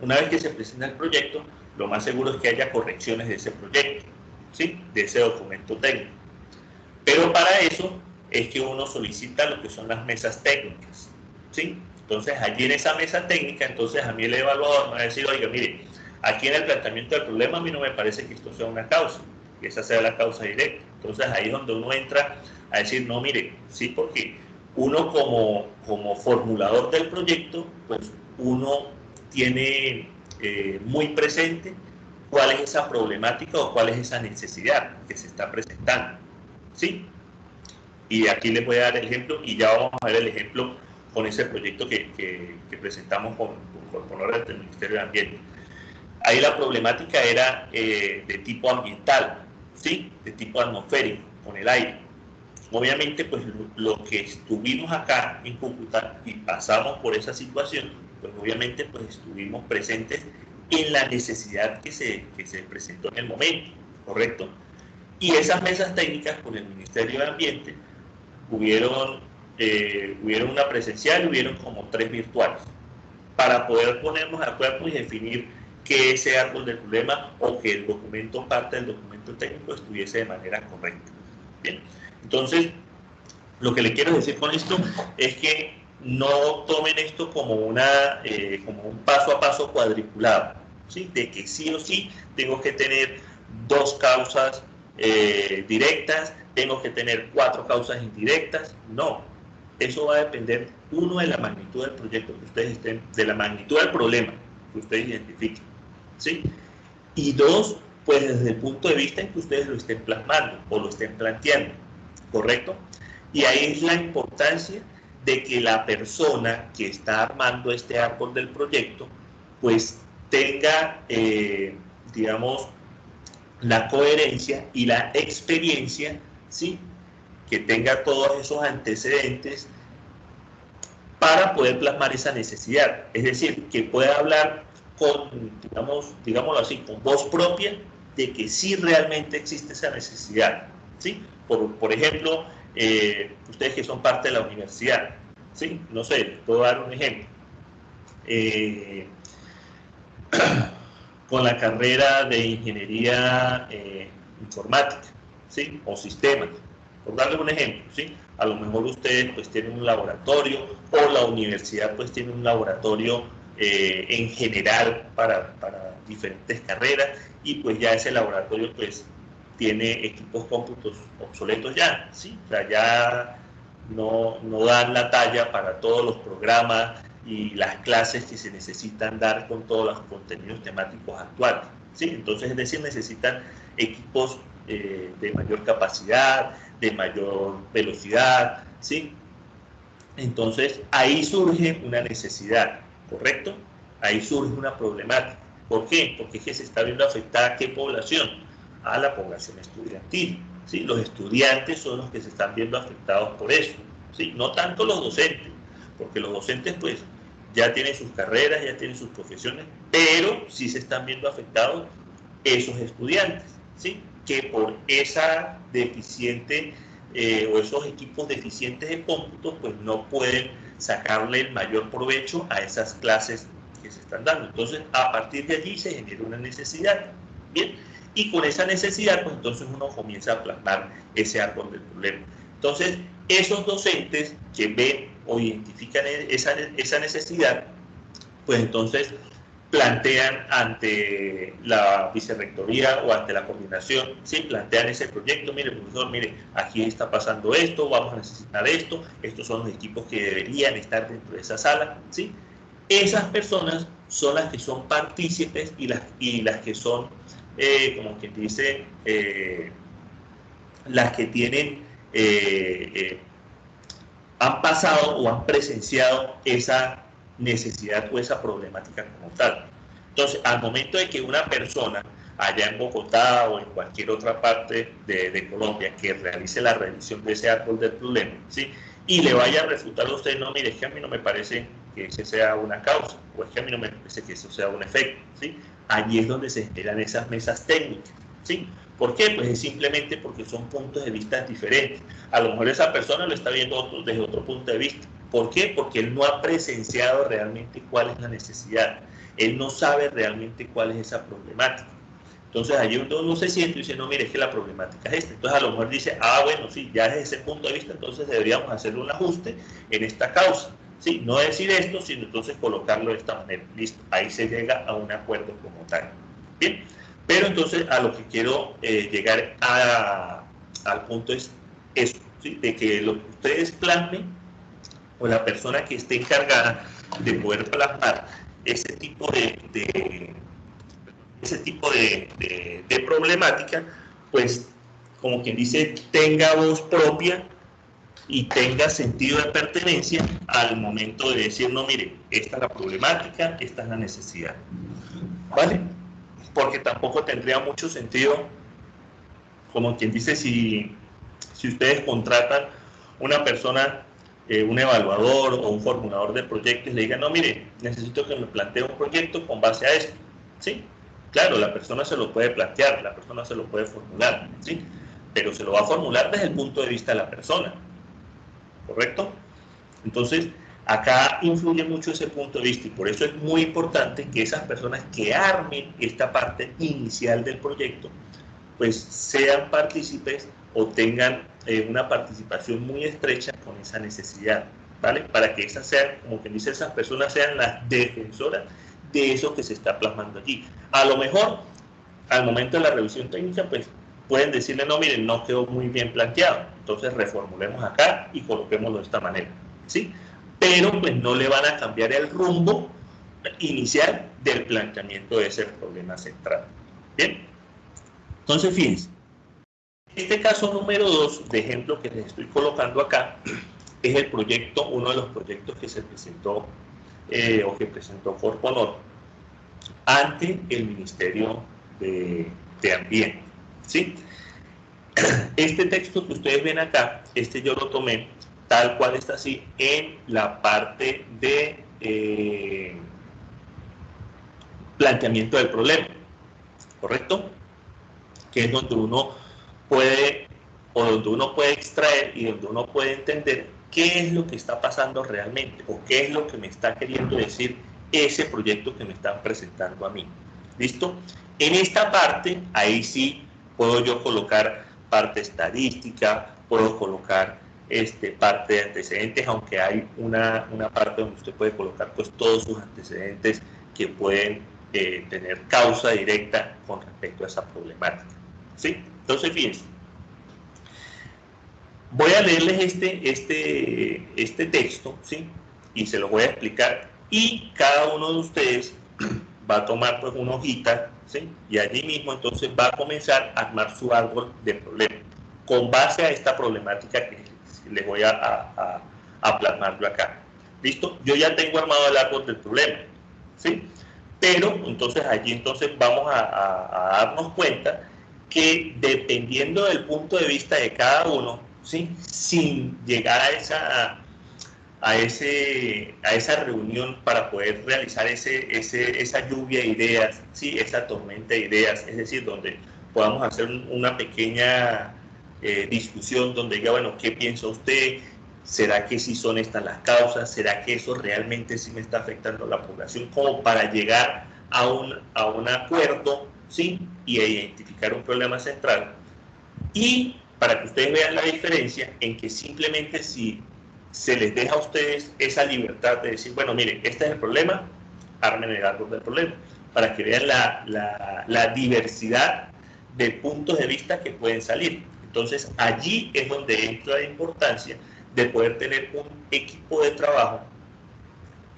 una vez que se presenta el proyecto, lo más seguro es que haya correcciones de ese proyecto, ¿sí? De ese documento técnico. Pero para eso es que uno solicita lo que son las mesas técnicas, ¿sí? Entonces, allí en esa mesa técnica, entonces a mí el evaluador me va a decir, oiga, mire, aquí en el planteamiento del problema a mí no me parece que esto sea una causa, que esa sea la causa directa. Entonces, ahí es donde uno entra a decir, no, mire, sí, porque uno como formulador del proyecto, pues uno tiene muy presente cuál es esa problemática o cuál es esa necesidad que se está presentando, ¿sí? Y aquí les voy a dar el ejemplo y ya vamos a ver el ejemplo con ese proyecto que presentamos con Corponor del Ministerio de Ambiente. Ahí la problemática era de tipo ambiental, ¿sí? De tipo atmosférico, con el aire. Obviamente, pues lo que estuvimos acá en Cúcuta y pasamos por esa situación, pues obviamente pues estuvimos presentes en la necesidad que se presentó en el momento, ¿correcto? Y esas mesas técnicas con el Ministerio de Ambiente hubieron una presencial y hubieron como 3 virtuales para poder ponernos de acuerdo y definir que ese árbol del problema o que el documento, parte del documento técnico, estuviese de manera correcta. Bien, entonces lo que le quiero decir con esto es que no tomen esto como como un paso a paso cuadriculado, ¿sí? De que sí o sí tengo que tener 2 causas directas, tengo que tener 4 causas indirectas. No, eso va a depender, uno, de la magnitud del proyecto que ustedes estén, de la magnitud del problema que ustedes identifiquen, ¿sí? Y 2, pues desde el punto de vista en que ustedes lo estén plasmando o lo estén planteando, ¿correcto? Y ahí es la importancia de que la persona que está armando este árbol del proyecto pues tenga, digamos, la coherencia y la experiencia, ¿sí? Que tenga todos esos antecedentes para poder plasmar esa necesidad. Es decir, que pueda hablar con, digámoslo así, con voz propia de que sí realmente existe esa necesidad, ¿sí? Por ejemplo, ustedes que son parte de la universidad, ¿sí? No sé, puedo dar un ejemplo. Con la carrera de ingeniería informática, ¿sí? O sistemas. Por darle un ejemplo, ¿sí? A lo mejor ustedes pues tienen un laboratorio o la universidad pues tiene un laboratorio en general para diferentes carreras y pues ya ese laboratorio pues tiene equipos cómputos obsoletos ya, ¿sí? O sea, ya no dan la talla para todos los programas y las clases que se necesitan dar con todos los contenidos temáticos actuales, ¿sí? Entonces, es decir, necesitan equipos de mayor capacidad, de mayor velocidad, ¿sí? Entonces, ahí surge una necesidad, ¿correcto? Ahí surge una problemática. ¿Por qué? Porque es que se está viendo afectada ¿a qué población? A la población estudiantil, ¿sí? Los estudiantes son los que se están viendo afectados por eso, ¿sí? No tanto los docentes, porque los docentes, pues, ya tienen sus carreras, ya tienen sus profesiones, pero sí se están viendo afectados esos estudiantes, ¿sí? Que por esa deficiente o esos equipos deficientes de cómputo, pues no pueden sacarle el mayor provecho a esas clases que se están dando. Entonces, a partir de allí se genera una necesidad, ¿bien? Y con esa necesidad, pues entonces uno comienza a plasmar ese árbol del problema. Entonces, esos docentes que ven o identifican esa necesidad, pues entonces plantean ante la vicerrectoría o ante la coordinación, ¿sí? Plantean ese proyecto, mire, profesor, mire, aquí está pasando esto, vamos a necesitar esto, estos son los equipos que deberían estar dentro de esa sala, ¿sí? Esas personas son las que son partícipes y las que son, como quien dice, las que tienen, han pasado o han presenciado esa necesidad o esa problemática como tal. Entonces, al momento de que una persona allá en Bogotá o en cualquier otra parte de Colombia que realice la revisión de ese árbol del problema, ¿sí? Y le vaya a refutar a usted, no, mire, es que a mí no me parece que ese sea una causa, o es que a mí no me parece que eso sea un efecto, ¿sí? Allí es donde se generan esas mesas técnicas, ¿sí? ¿Por qué? Pues es simplemente porque son puntos de vista diferentes. A lo mejor esa persona lo está viendo desde otro punto de vista. ¿Por qué? Porque él no ha presenciado realmente cuál es la necesidad. Él no sabe realmente cuál es esa problemática. Entonces, allí uno se siente y dice, no, mire, es que la problemática es esta. Entonces, a lo mejor dice, ah, bueno, sí, ya desde ese punto de vista, entonces deberíamos hacer un ajuste en esta causa. Sí, no decir esto, sino entonces colocarlo de esta manera. Listo, ahí se llega a un acuerdo como tal. Bien, pero entonces a lo que quiero llegar al punto es eso, ¿sí? De que lo que ustedes plasmen o la persona que esté encargada de poder plasmar ese tipo de problemática, pues como quien dice, tenga voz propia y tenga sentido de pertenencia al momento de decir, no, mire, esta es la problemática, esta es la necesidad, ¿vale? Porque tampoco tendría mucho sentido, como quien dice, si ustedes contratan una persona, un evaluador o un formulador de proyectos, le digan, no, mire, necesito que me plantee un proyecto con base a esto, ¿sí? Claro, la persona se lo puede plantear, la persona se lo puede formular, ¿sí? Pero se lo va a formular desde el punto de vista de la persona, ¿correcto? Entonces, acá influye mucho ese punto de vista y por eso es muy importante que esas personas que armen esta parte inicial del proyecto, pues sean partícipes o tengan una participación muy estrecha con esa necesidad, ¿vale? Para que esas sean, como quien dice, esas personas sean las defensoras de eso que se está plasmando allí. A lo mejor, al momento de la revisión técnica, pues pueden decirle, no, miren, no quedó muy bien planteado, entonces reformulemos acá y coloquémoslo de esta manera, ¿sí? Pero pues no le van a cambiar el rumbo inicial del planteamiento de ese problema central. ¿Bien? Entonces, fíjense, este caso número 2 de ejemplo que les estoy colocando acá es el proyecto, uno de los proyectos que se presentó o que presentó Corponor ante el Ministerio de Ambiente, ¿sí? Este texto que ustedes ven acá, yo lo tomé tal cual está así en la parte de planteamiento del problema, ¿correcto? Que es donde uno puede extraer y donde uno puede entender qué es lo que está pasando realmente o qué es lo que me está queriendo decir ese proyecto que me están presentando a mí. ¿Listo? En esta parte, ahí sí Puedo yo colocar parte estadística, puedo colocar parte de antecedentes, aunque hay una parte donde usted puede colocar pues todos sus antecedentes que pueden tener causa directa con respecto a esa problemática, ¿sí? Entonces, fíjense, voy a leerles este texto, ¿sí? Y se lo voy a explicar, y cada uno de ustedes va a tomar pues una hojita, ¿sí? Y allí mismo entonces va a comenzar a armar su árbol de problemas con base a esta problemática que les voy a plasmar yo acá. ¿Listo? Yo ya tengo armado el árbol del problema, ¿sí? Pero entonces allí entonces vamos a darnos cuenta que dependiendo del punto de vista de cada uno, ¿sí? Sin llegar a esa reunión para poder realizar esa lluvia de ideas, ¿sí? Esa tormenta de ideas, es decir, donde podamos hacer una pequeña discusión donde diga, bueno, ¿qué piensa usted? ¿Será que sí son estas las causas? ¿Será que eso realmente sí me está afectando a la población? Como para llegar a un acuerdo, ¿sí? Y identificar un problema central. Y para que ustedes vean la diferencia en que simplemente si se les deja a ustedes esa libertad de decir, bueno, miren, este es el problema, armen el árbol del problema, para que vean la diversidad de puntos de vista que pueden salir. Entonces, allí es donde entra la importancia de poder tener un equipo de trabajo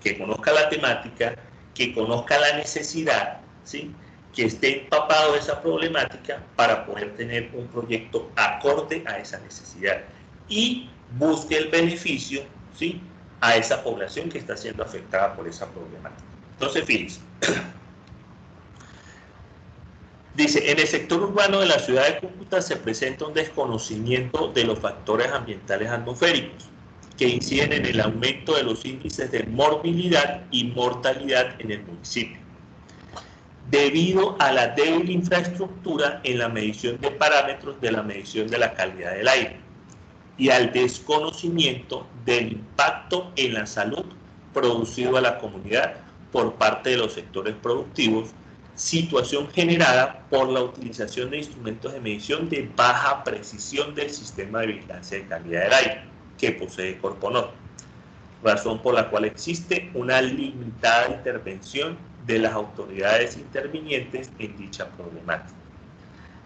que conozca la temática, que conozca la necesidad, ¿sí? Que esté empapado de esa problemática para poder tener un proyecto acorde a esa necesidad y busque el beneficio, ¿sí? A esa población que está siendo afectada por esa problemática. Entonces, fíjense. Dice, en el sector urbano de la ciudad de Cúcuta se presenta un desconocimiento de los factores ambientales atmosféricos que inciden en el aumento de los índices de morbilidad y mortalidad en el municipio, debido a la débil infraestructura en la medición de parámetros de la medición de la calidad del aire y al desconocimiento del impacto en la salud producido a la comunidad por parte de los sectores productivos, situación generada por la utilización de instrumentos de medición de baja precisión del sistema de vigilancia de calidad del aire que posee Corponor, razón por la cual existe una limitada intervención de las autoridades intervinientes en dicha problemática.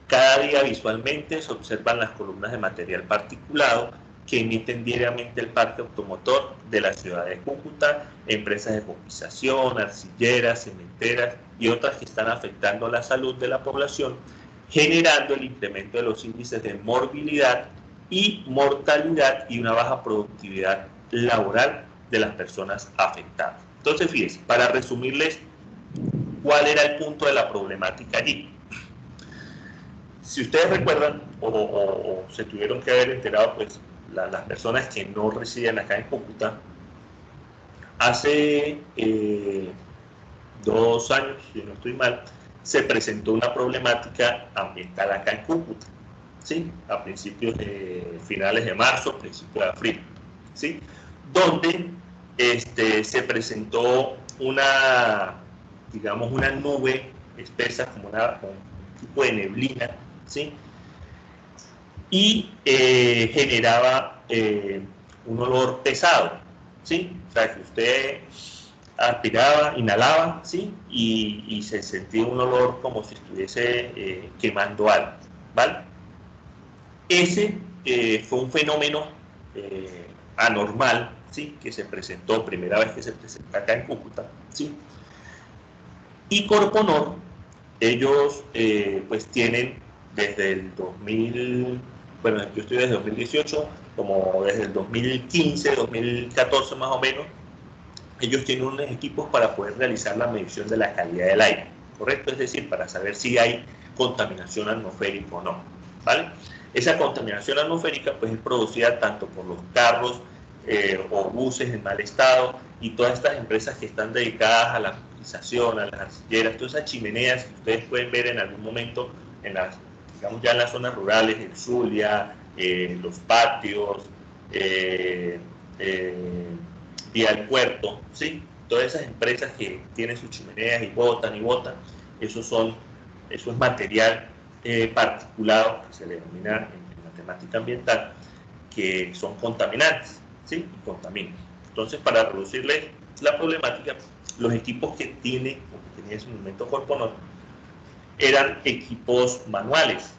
Cada día visualmente se observan las columnas de material particulado que emiten diariamente el parque automotor de la ciudad de Cúcuta, empresas de copización, arcilleras, cementeras y otras que están afectando la salud de la población, generando el incremento de los índices de morbilidad y mortalidad y una baja productividad laboral de las personas afectadas. Entonces, fíjense, para resumirles cuál era el punto de la problemática allí. Si ustedes recuerdan o se tuvieron que haber enterado, pues las personas que no residen acá en Cúcuta, hace 2 años, si no estoy mal, se presentó una problemática ambiental acá en Cúcuta, ¿sí? A principios de finales de marzo, principios de abril, ¿sí? Donde se presentó digamos, una nube espesa, como un tipo de neblina, ¿sí? Y generaba un olor pesado, ¿sí? O sea, que usted aspiraba, inhalaba, ¿sí? Y se sentía un olor como si estuviese quemando algo, ¿vale? Ese fue un fenómeno anormal, ¿sí? Que se presentó, primera vez que se presenta acá en Cúcuta, ¿sí? Y Corponor, ellos pues tienen desde el 2000, bueno, yo estoy desde 2018, como desde el 2015, 2014 más o menos, ellos tienen unos equipos para poder realizar la medición de la calidad del aire, ¿correcto? Es decir, para saber si hay contaminación atmosférica o no, ¿vale? Esa contaminación atmosférica pues es producida tanto por los carros o buses en mal estado y todas estas empresas que están dedicadas a la cotización, a las arcilleras, todas esas chimeneas que ustedes pueden ver en algún momento en las, digamos ya en las zonas rurales, en Zulia, los patios, vía el puerto, ¿sí? Todas esas empresas que tienen sus chimeneas y botan, eso es material particulados, que se le denomina en matemática ambiental, que son contaminantes, ¿sí? Y contaminan. Entonces, para reducirle la problemática, los equipos que tenía en ese momento Corponor eran equipos manuales,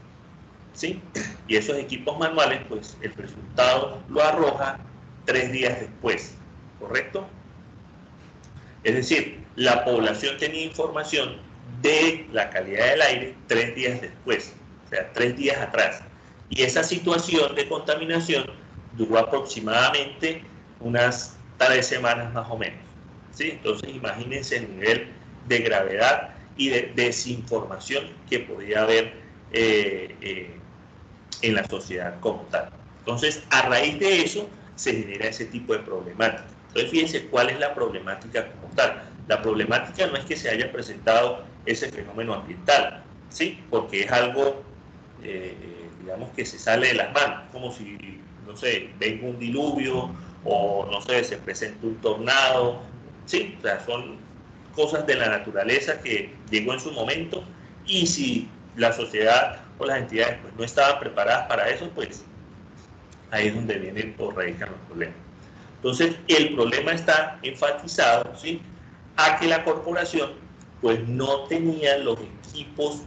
¿sí? Y esos equipos manuales, pues el resultado lo arroja 3 días después, ¿correcto? Es decir, la población tenía información de la calidad del aire 3 días después, o sea, 3 días atrás. Y esa situación de contaminación duró aproximadamente unas 3 semanas más o menos, ¿sí? Entonces, imagínense el nivel de gravedad y de desinformación que podía haber en la sociedad como tal. Entonces, a raíz de eso, se genera ese tipo de problemática. Entonces, fíjense cuál es la problemática como tal. La problemática no es que se haya presentado ese fenómeno ambiental, ¿sí? Porque es algo, digamos, que se sale de las manos, como si, no sé, venga un diluvio o, no sé, se presenta un tornado, ¿sí? O sea, son cosas de la naturaleza que llegó en su momento, y si la sociedad o las entidades pues, no estaban preparadas para eso, pues ahí es donde vienen o radican los problemas. Entonces, el problema está enfatizado, ¿sí?, a que la corporación pues no tenía los equipos,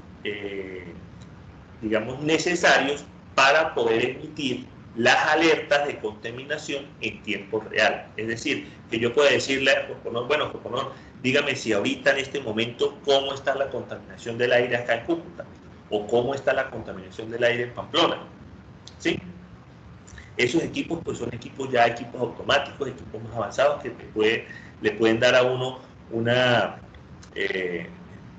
digamos, necesarios para poder emitir las alertas de contaminación en tiempo real. Es decir, que yo pueda decirle a Corponor, bueno, Corponor, dígame si ahorita en este momento cómo está la contaminación del aire acá en Cúcuta, o cómo está la contaminación del aire en Pamplona, ¿sí? Esos equipos pues son equipos automáticos, equipos más avanzados que le pueden dar a uno una,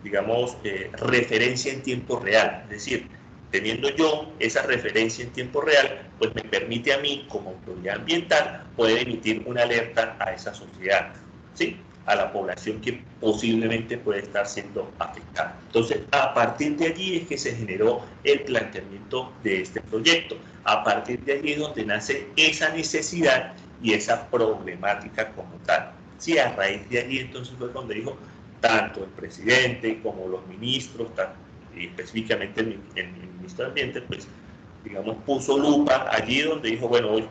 digamos, referencia en tiempo real. Es decir, teniendo yo esa referencia en tiempo real, pues me permite a mí, como autoridad ambiental, poder emitir una alerta a esa sociedad, ¿sí?, a la población que posiblemente puede estar siendo afectada. Entonces, a partir de allí es que se generó el planteamiento de este proyecto. A partir de allí es donde nace esa necesidad y esa problemática como tal. Sí, a raíz de allí entonces fue cuando dijo tanto el presidente como los ministros, y específicamente el ministro de Ambiente, pues, digamos, puso lupa allí donde dijo, bueno, hoy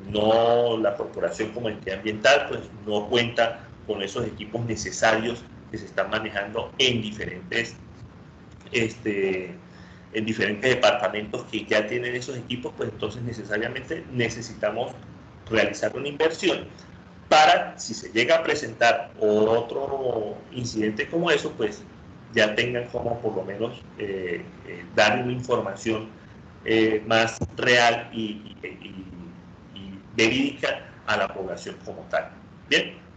no, la corporación como entidad ambiental, pues, no cuenta con esos equipos necesarios que se están manejando en diferentes departamentos que ya tienen esos equipos, pues entonces necesariamente necesitamos realizar una inversión para, si se llega a presentar otro incidente como eso, pues ya tengan como por lo menos dar una información más real y verídica a la población como tal. Bien,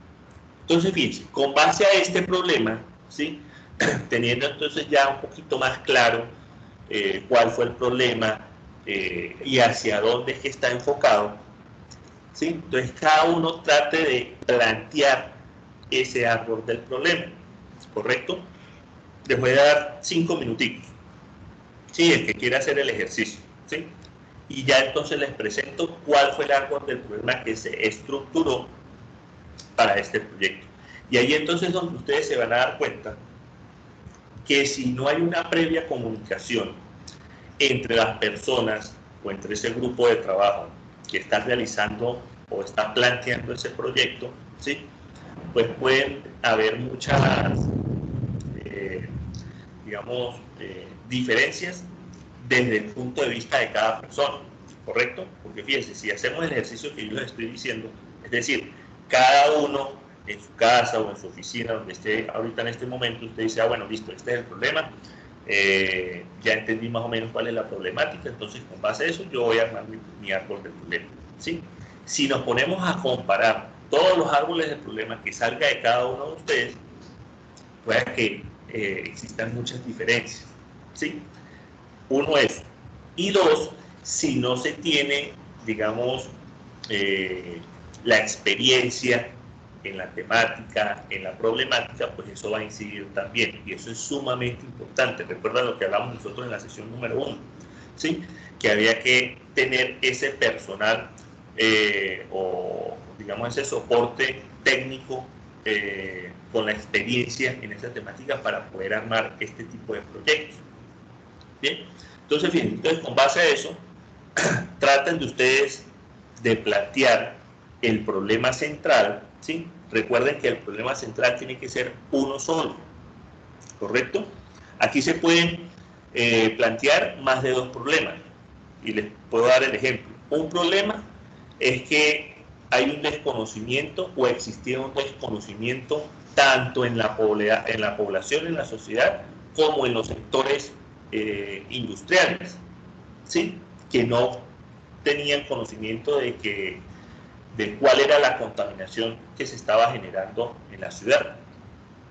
entonces fíjense, con base a este problema, ¿sí?, teniendo entonces ya un poquito más claro cuál fue el problema y hacia dónde es que está enfocado, ¿sí?, entonces cada uno trate de plantear ese árbol del problema, ¿correcto? Les voy a dar 5 minutitos, ¿sí?, el que quiera hacer el ejercicio, ¿sí?, y ya entonces les presento cuál fue el árbol del problema que se estructuró para este proyecto. Y ahí entonces es donde ustedes se van a dar cuenta que si no hay una previa comunicación entre las personas o entre ese grupo de trabajo que está realizando o está planteando ese proyecto, ¿sí?, pues pueden haber muchas, digamos, diferencias desde el punto de vista de cada persona, ¿correcto? Porque fíjense, si hacemos el ejercicio que yo les estoy diciendo, es decir, cada uno en su casa o en su oficina, donde esté ahorita en este momento, usted dice, ah, bueno, listo, este es el problema, ya entendí más o menos cuál es la problemática, entonces con base a eso yo voy a armar mi árbol del problema, ¿sí? Si nos ponemos a comparar todos los árboles del problema que salga de cada uno de ustedes, puede que existan muchas diferencias, ¿sí? Uno es. Y dos, si no se tiene, digamos, la experiencia en la temática, en la problemática, pues eso va a incidir también. Y eso es sumamente importante. Recuerda lo que hablamos nosotros en la sesión número 1, ¿sí?, que había que tener ese personal o, digamos, ese soporte técnico con la experiencia en esa temática para poder armar este tipo de proyectos. Bien, entonces, fíjense, entonces, con base a eso, traten de ustedes de plantear el problema central, ¿sí? Recuerden que el problema central tiene que ser uno solo, ¿correcto? Aquí se pueden plantear más de dos problemas, y les puedo dar el ejemplo. Un problema es que hay un desconocimiento o existía un desconocimiento tanto en la población, en la sociedad, como en los sectores industriales, ¿sí? Que no tenían conocimiento de cuál era la contaminación que se estaba generando en la ciudad.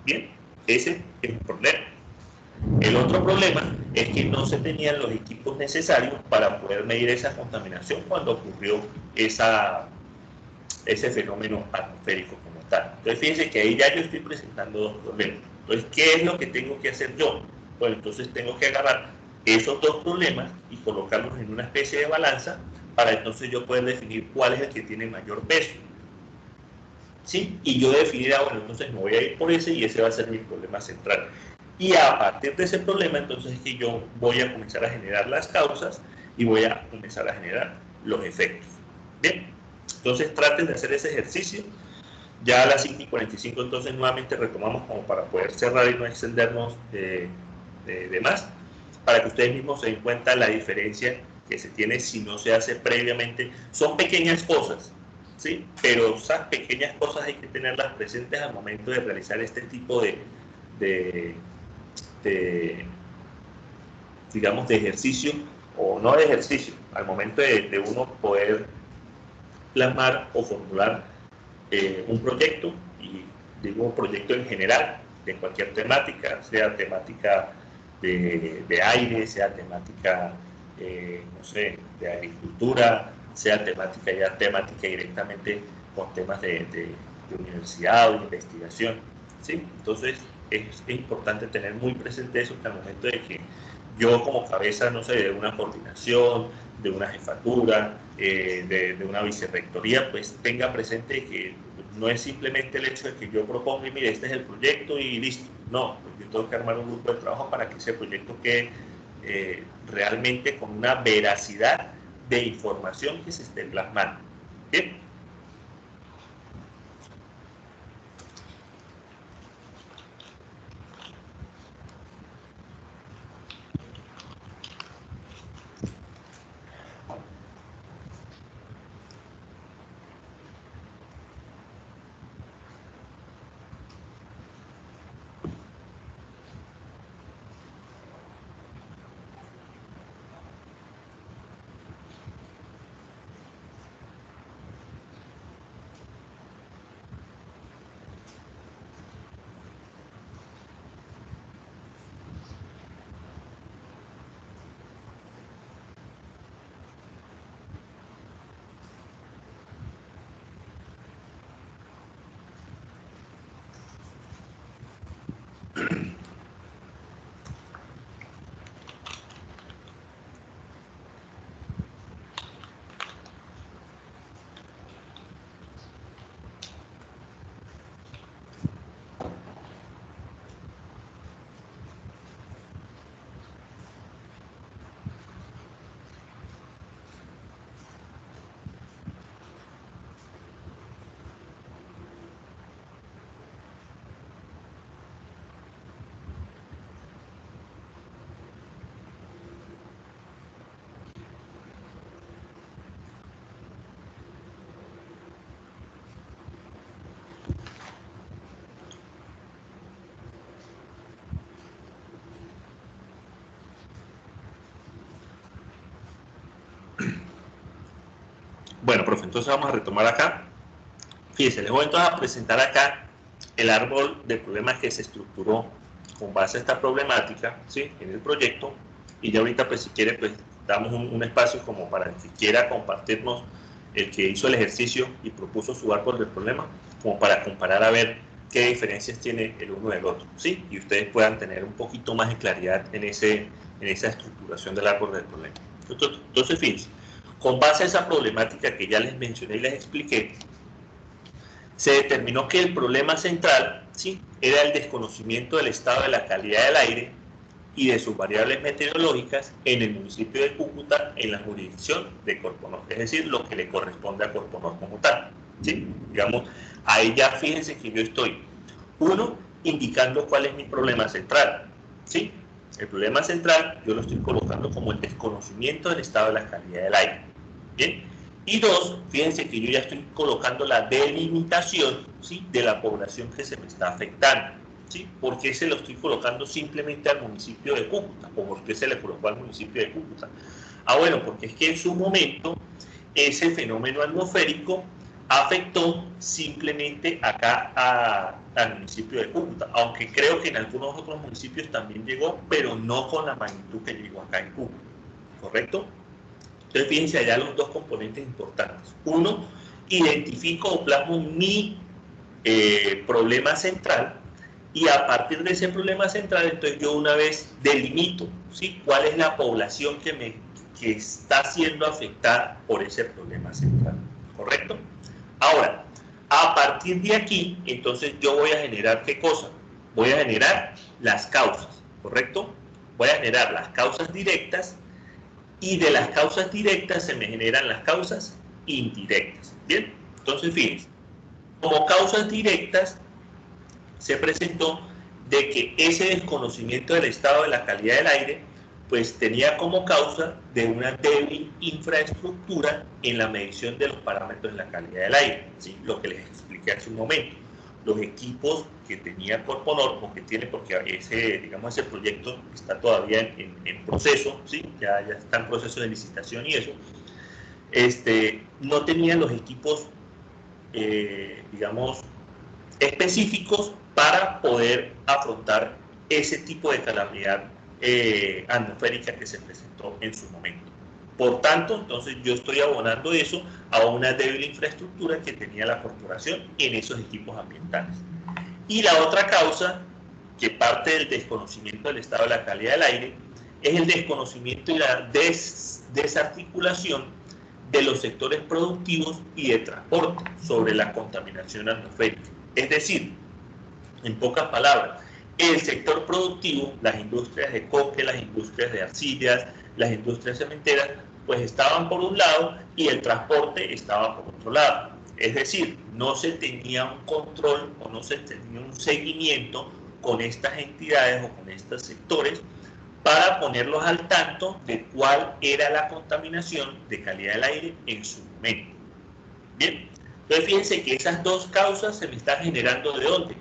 Bien, ese es un problema. El otro problema es que no se tenían los equipos necesarios para poder medir esa contaminación cuando ocurrió ese fenómeno atmosférico como tal. Entonces, fíjense que ahí ya yo estoy presentando dos problemas. Entonces, ¿qué es lo que tengo que hacer yo? Bueno, entonces tengo que agarrar esos dos problemas y colocarlos en una especie de balanza para entonces yo poder definir cuál es el que tiene mayor peso. ¿Sí? Y yo definir, bueno, entonces me voy a ir por ese y ese va a ser mi problema central. Y a partir de ese problema, entonces es que yo voy a comenzar a generar las causas y voy a comenzar a generar los efectos. Bien, entonces traten de hacer ese ejercicio. Ya a las 5:45 entonces nuevamente retomamos como para poder cerrar y no extendernos de más, para que ustedes mismos se den cuenta la diferencia que se tiene si no se hace previamente. Son pequeñas cosas, ¿sí? Pero esas pequeñas cosas hay que tenerlas presentes al momento de realizar este tipo digamos, de ejercicio, o no de ejercicio, al momento de uno poder plasmar o formular un proyecto, y digo un proyecto en general, de cualquier temática, sea temática de aire, sea temática, no sé, de agricultura, sea temática directamente con temas de universidad o de investigación, ¿sí? Entonces es importante tener muy presente eso, que al momento de que yo como cabeza, no sé, de una coordinación, de una jefatura, de una vicerrectoría, pues tenga presente que no es simplemente el hecho de que yo proponga y mire, este es el proyecto y listo. No, pues yo tengo que armar un grupo de trabajo para que ese proyecto quede realmente con una veracidad de información que se esté plasmando. ¿Bien? Bueno, profe, entonces vamos a retomar acá. Fíjense, les voy entonces a presentar acá el árbol de problemas que se estructuró con base a esta problemática, ¿sí? En el proyecto, y ya ahorita, pues si quiere, pues damos un espacio como para el que quiera compartirnos, el que hizo el ejercicio y propuso su árbol de problemas, como para comparar a ver qué diferencias tiene el uno del otro, ¿sí? Y ustedes puedan tener un poquito más de claridad en esa estructuración del árbol del problema. Entonces, fíjense, con base a esa problemática que ya les mencioné y les expliqué, se determinó que el problema central, ¿sí?, era el desconocimiento del estado de la calidad del aire y de sus variables meteorológicas en el municipio de Cúcuta en la jurisdicción de Corponor, es decir, lo que le corresponde a Corponor como tal, ¿sí? Digamos, ahí ya fíjense que yo estoy, uno, indicando cuál es mi problema central, ¿sí? El problema central yo lo estoy colocando como el desconocimiento del estado de la calidad del aire, ¿bien? Y dos, fíjense que yo ya estoy colocando la delimitación, ¿sí?, de la población que se me está afectando, ¿sí? ¿Por qué se lo estoy colocando simplemente al municipio de Cúcuta? ¿O por qué se le colocó al municipio de Cúcuta? Ah, bueno, porque es que en su momento ese fenómeno atmosférico afectó simplemente acá al municipio de Cúcuta, aunque creo que en algunos otros municipios también llegó, pero no con la magnitud que llegó acá en Cúcuta, ¿correcto? Entonces fíjense allá los dos componentes importantes. Uno, identifico o plasmo mi problema central, y a partir de ese problema central, entonces yo una vez delimito, ¿sí?, cuál es la población que está siendo afectada por ese problema central, ¿correcto? Ahora, a partir de aquí, entonces yo voy a generar ¿qué cosa? Voy a generar las causas, ¿correcto? Voy a generar las causas directas, y de las causas directas se me generan las causas indirectas, ¿bien? Entonces, fíjense, como causas directas se presentó de que ese desconocimiento del estado de la calidad del aire pues tenía como causa de una débil infraestructura en la medición de los parámetros de la calidad del aire, ¿sí? Lo que les expliqué hace un momento. Los equipos que tenía Corponor, o que tiene, porque ese proyecto está todavía en proceso, ¿sí? Ya está en proceso de licitación y eso, no tenían los equipos, digamos, específicos para poder afrontar ese tipo de calamidad atmosférica que se presentó en su momento. Por tanto, entonces yo estoy abonando eso a una débil infraestructura que tenía la corporación en esos equipos ambientales. Y la otra causa, que parte del desconocimiento del estado de la calidad del aire, es el desconocimiento y la desarticulación de los sectores productivos y de transporte sobre la contaminación atmosférica. Es decir, en pocas palabras, el sector productivo, las industrias de coque, las industrias de arcillas, las industrias cementeras, pues estaban por un lado y el transporte estaba por otro lado. Es decir, no se tenía un control o no se tenía un seguimiento con estas entidades o con estos sectores para ponerlos al tanto de cuál era la contaminación de calidad del aire en su momento. Bien, entonces fíjense que esas dos causas se me están generando ¿de dónde?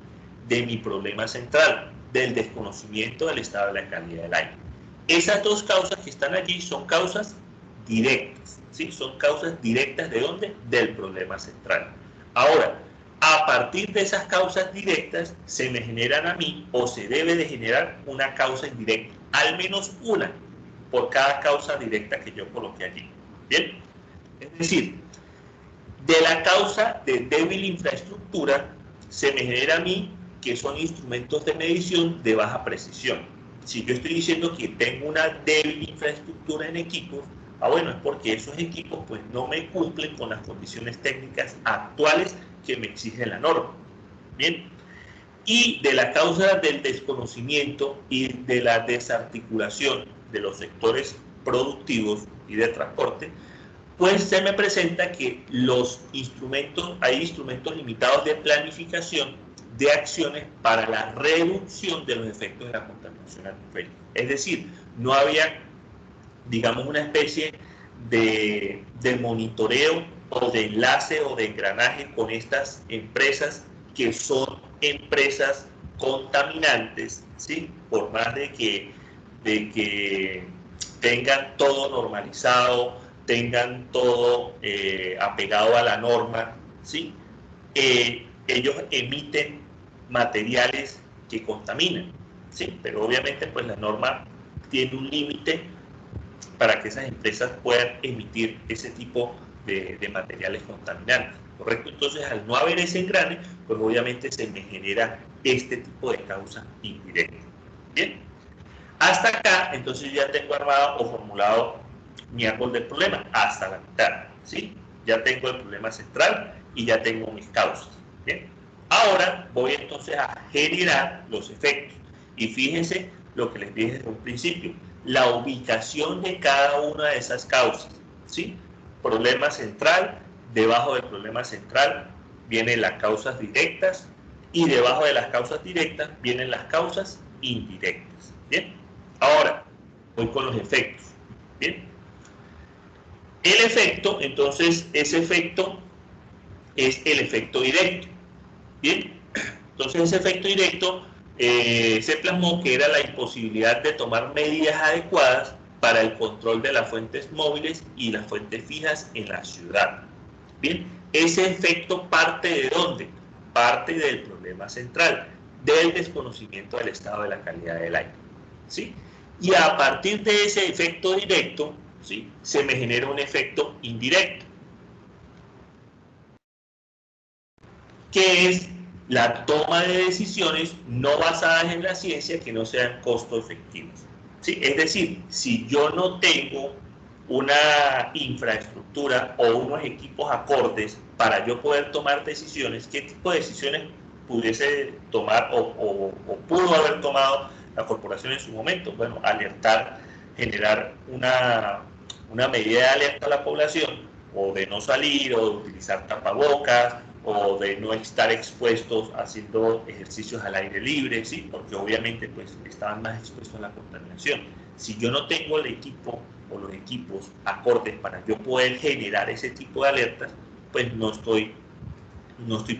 De mi problema central, del desconocimiento del estado de la calidad del aire. Esas dos causas que están allí son causas directas, ¿sí? Son causas directas ¿de dónde? Del problema central. Ahora, a partir de esas causas directas se me generan a mí, o se debe de generar, una causa indirecta, al menos una por cada causa directa que yo coloqué allí. ¿Bien? Es decir, de la causa de débil infraestructura se me genera a mí que son instrumentos de medición de baja precisión. Si yo estoy diciendo que tengo una débil infraestructura en equipos, bueno, es porque esos equipos pues no me cumplen con las condiciones técnicas actuales que me exige la norma. Bien, y de la causa del desconocimiento y de la desarticulación de los sectores productivos y de transporte, pues se me presenta que hay instrumentos limitados de planificación de acciones para la reducción de los efectos de la contaminación atmosférica. Es decir, no había, digamos, una especie de monitoreo o de enlace o de engranaje con estas empresas que son empresas contaminantes, ¿sí? Por más de que tengan todo normalizado, tengan todo apegado a la norma, ¿sí? Ellos emiten materiales que contaminan, ¿sí? Pero obviamente pues la norma tiene un límite para que esas empresas puedan emitir ese tipo de materiales contaminantes, ¿correcto? Entonces, al no haber ese engrane, pues obviamente se me genera este tipo de causa indirecta. Bien, hasta acá, entonces ya tengo armado o formulado mi árbol del problema, hasta la mitad, ¿sí? Ya tengo el problema central y ya tengo mis causas, ¿bien? Ahora voy entonces a generar los efectos. Y fíjense lo que les dije desde un principio, la ubicación de cada una de esas causas, ¿sí? Problema central, debajo del problema central vienen las causas directas y debajo de las causas directas vienen las causas indirectas, ¿bien? Ahora, voy con los efectos, ¿bien? El efecto, entonces, ese efecto es el efecto directo, ¿bien? Entonces, ese efecto directo se plasmó que era la imposibilidad de tomar medidas adecuadas para el control de las fuentes móviles y las fuentes fijas en la ciudad. Bien, ese efecto parte ¿de dónde? Parte del problema central, del desconocimiento del estado de la calidad del aire, ¿sí? Y a partir de ese efecto directo, ¿sí?, se me genera un efecto indirecto, que es la toma de decisiones no basadas en la ciencia que no sean costo efectivas, ¿sí? Es decir, si yo no tengo una infraestructura o unos equipos acordes para yo poder tomar decisiones, ¿qué tipo de decisiones pudiese tomar o pudo haber tomado la corporación en su momento? Bueno, alertar, generar una medida de alerta a la población, o de no salir, o de utilizar tapabocas, o de no estar expuestos haciendo ejercicios al aire libre, ¿sí? Porque obviamente pues estaban más expuestos a la contaminación. Si yo no tengo el equipo o los equipos acordes para yo poder generar ese tipo de alertas, pues no estoy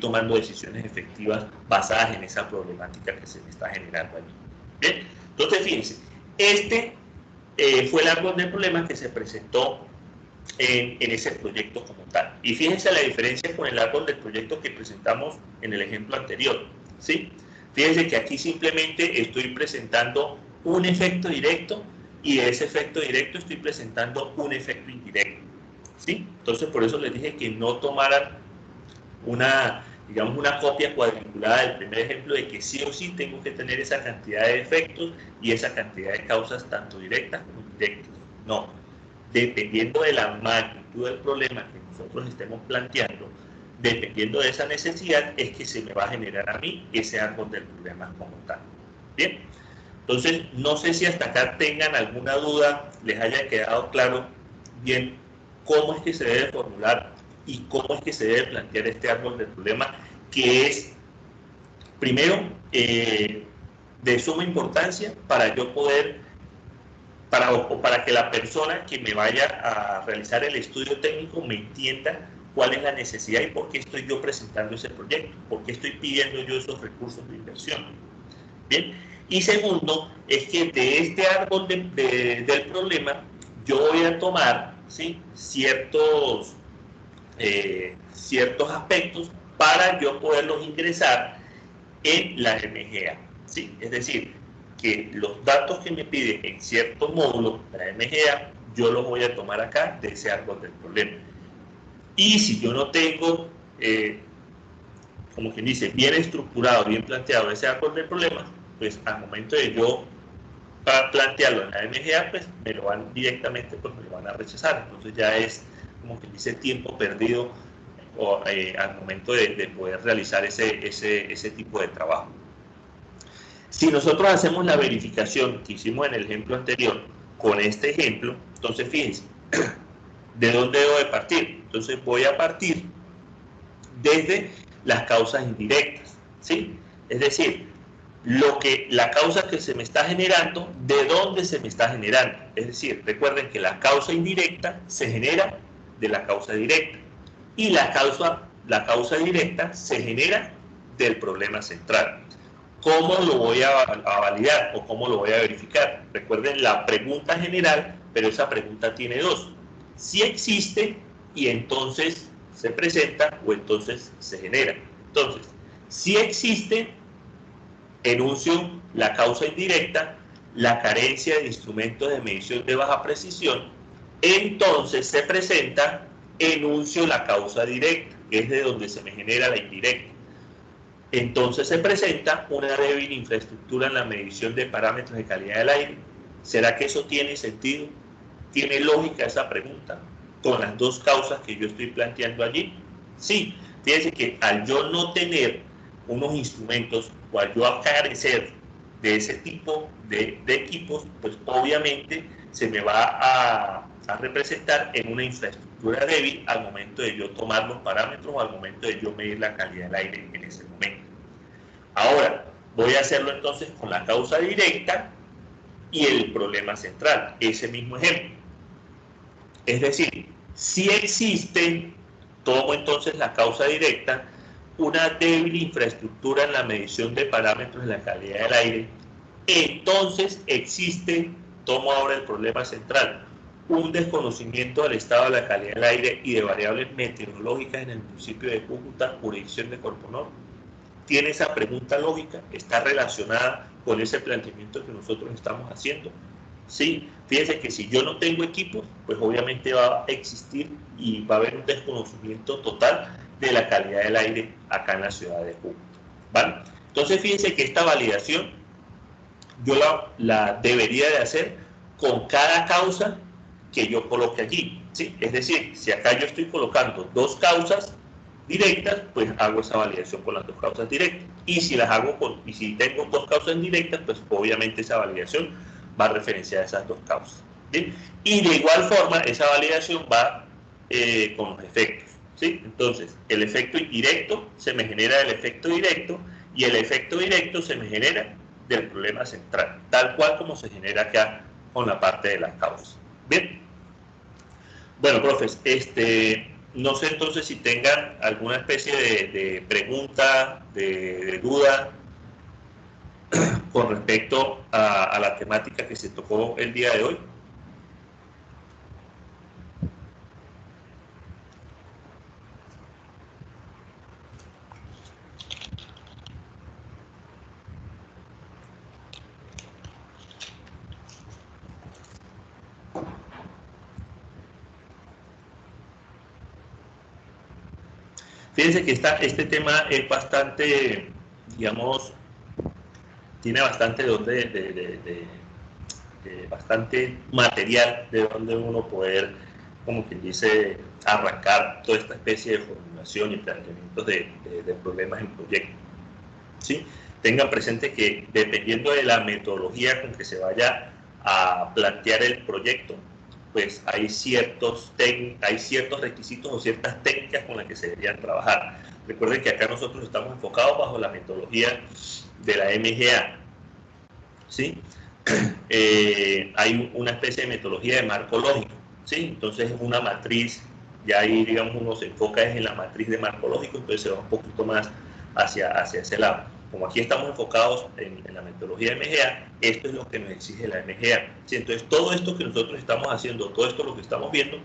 tomando decisiones efectivas basadas en esa problemática que se me está generando allí. Bien, entonces fíjense, este fue el árbol de problemas que se presentó en ese proyecto como tal. Y fíjense la diferencia con el árbol del proyecto que presentamos en el ejemplo anterior, ¿sí? Fíjense que aquí simplemente estoy presentando un efecto directo y de ese efecto directo estoy presentando un efecto indirecto, ¿sí? Entonces por eso les dije que no tomaran digamos, una copia cuadriculada del primer ejemplo, de que sí o sí tengo que tener esa cantidad de efectos y esa cantidad de causas tanto directas como indirectas. No, dependiendo de la magnitud del problema que nosotros estemos planteando, dependiendo de esa necesidad, es que se me va a generar a mí ese árbol del problema como tal. Bien, entonces no sé si hasta acá tengan alguna duda, les haya quedado claro bien cómo es que se debe formular y cómo es que se debe plantear este árbol del problema, que es, primero, de suma importancia para yo poder, para que la persona que me vaya a realizar el estudio técnico me entienda cuál es la necesidad y por qué estoy yo presentando ese proyecto, por qué estoy pidiendo yo esos recursos de inversión. Bien, y segundo, es que de este árbol del problema yo voy a tomar, ¿sí?, ciertos aspectos para yo poderlos ingresar en la MGA, ¿sí? Es decir, que los datos que me pide en cierto módulo de la MGA, yo los voy a tomar acá de ese árbol del problema. Y si yo no tengo, como quien dice, bien estructurado, bien planteado ese árbol del problema, pues al momento de yo plantearlo en la MGA, pues me lo van directamente, pues me lo van a rechazar. Entonces ya es, como quien dice, tiempo perdido al momento de poder realizar ese tipo de trabajo. Si nosotros hacemos la verificación que hicimos en el ejemplo anterior con este ejemplo, entonces fíjense, ¿de dónde debo de partir? Entonces voy a partir desde las causas indirectas, ¿sí? Es decir, la causa que se me está generando, ¿de dónde se me está generando? Es decir, recuerden que la causa indirecta se genera de la causa directa y la causa directa se genera del problema central. ¿Cómo lo voy a validar o cómo lo voy a verificar? Recuerden la pregunta general, pero esa pregunta tiene dos. Si existe y entonces se presenta o entonces se genera. Entonces, si existe, enuncio la causa indirecta, la carencia de instrumentos de medición de baja precisión, entonces se presenta, enuncio la causa directa, que es de donde se me genera la indirecta. Entonces se presenta una débil infraestructura en la medición de parámetros de calidad del aire. ¿Será que eso tiene sentido? ¿Tiene lógica esa pregunta con las dos causas que yo estoy planteando allí? Sí, fíjense que al yo no tener unos instrumentos o al yo carecer de ese tipo de equipos, pues obviamente se me va a representar en una infraestructura débil al momento de yo tomar los parámetros o al momento de yo medir la calidad del aire en ese momento. Ahora, voy a hacerlo entonces con la causa directa y el problema central, ese mismo ejemplo. Es decir, si existe, tomo entonces la causa directa, una débil infraestructura en la medición de parámetros de la calidad del aire, entonces existe, tomo ahora el problema central, un desconocimiento del estado de la calidad del aire y de variables meteorológicas en el municipio de Cúcuta, jurisdicción de Corponor. Tiene esa pregunta lógica, está relacionada con ese planteamiento que nosotros estamos haciendo. Sí, fíjense que si yo no tengo equipos, pues obviamente va a existir y va a haber un desconocimiento total de la calidad del aire acá en la ciudad de Cúcuta, ¿vale? Entonces fíjense que esta validación yo la debería de hacer con cada causa que yo coloque allí, ¿sí? Es decir, si acá yo estoy colocando dos causas directas, pues hago esa validación con las dos causas directas. Y si las hago y si tengo dos causas directas, pues obviamente esa validación va a referenciar esas dos causas, ¿sí? Y de igual forma, esa validación va con los efectos, ¿sí? Entonces, el efecto indirecto se me genera del efecto directo y el efecto directo se me genera del problema central, tal cual como se genera acá con la parte de las causas. Bien. Bueno, profes, no sé entonces si tengan alguna especie de pregunta, de duda con respecto a la temática que se tocó el día de hoy. Fíjense que este tema es bastante, digamos, tiene bastante bastante material de donde uno poder, como quien dice, arrancar toda esta especie de formulación y planteamientos de problemas en proyecto, ¿sí? Tengan presente que dependiendo de la metodología con que se vaya a plantear el proyecto, pues hay ciertos requisitos o ciertas técnicas con las que se deberían trabajar. Recuerden que acá nosotros estamos enfocados bajo la metodología de la MGA, ¿sí? Hay una especie de metodología de marco lógico, ¿sí? Entonces es una matriz, ya ahí digamos uno se enfoca en la matriz de marco lógico, entonces se va un poquito más hacia ese lado. Como aquí estamos enfocados en la metodología de MGA, esto es lo que nos exige la MGA, ¿sí? Entonces todo esto que nosotros estamos haciendo, todo esto lo que estamos viendo,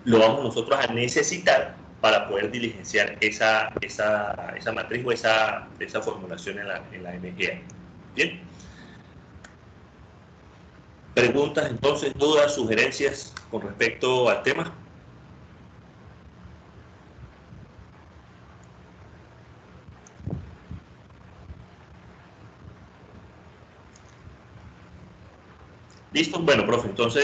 lo vamos nosotros a necesitar para poder diligenciar esa matriz o esa formulación en la MGA. Bien. ¿Preguntas, entonces, dudas, sugerencias con respecto al tema? ¿Listo? Bueno, profe, entonces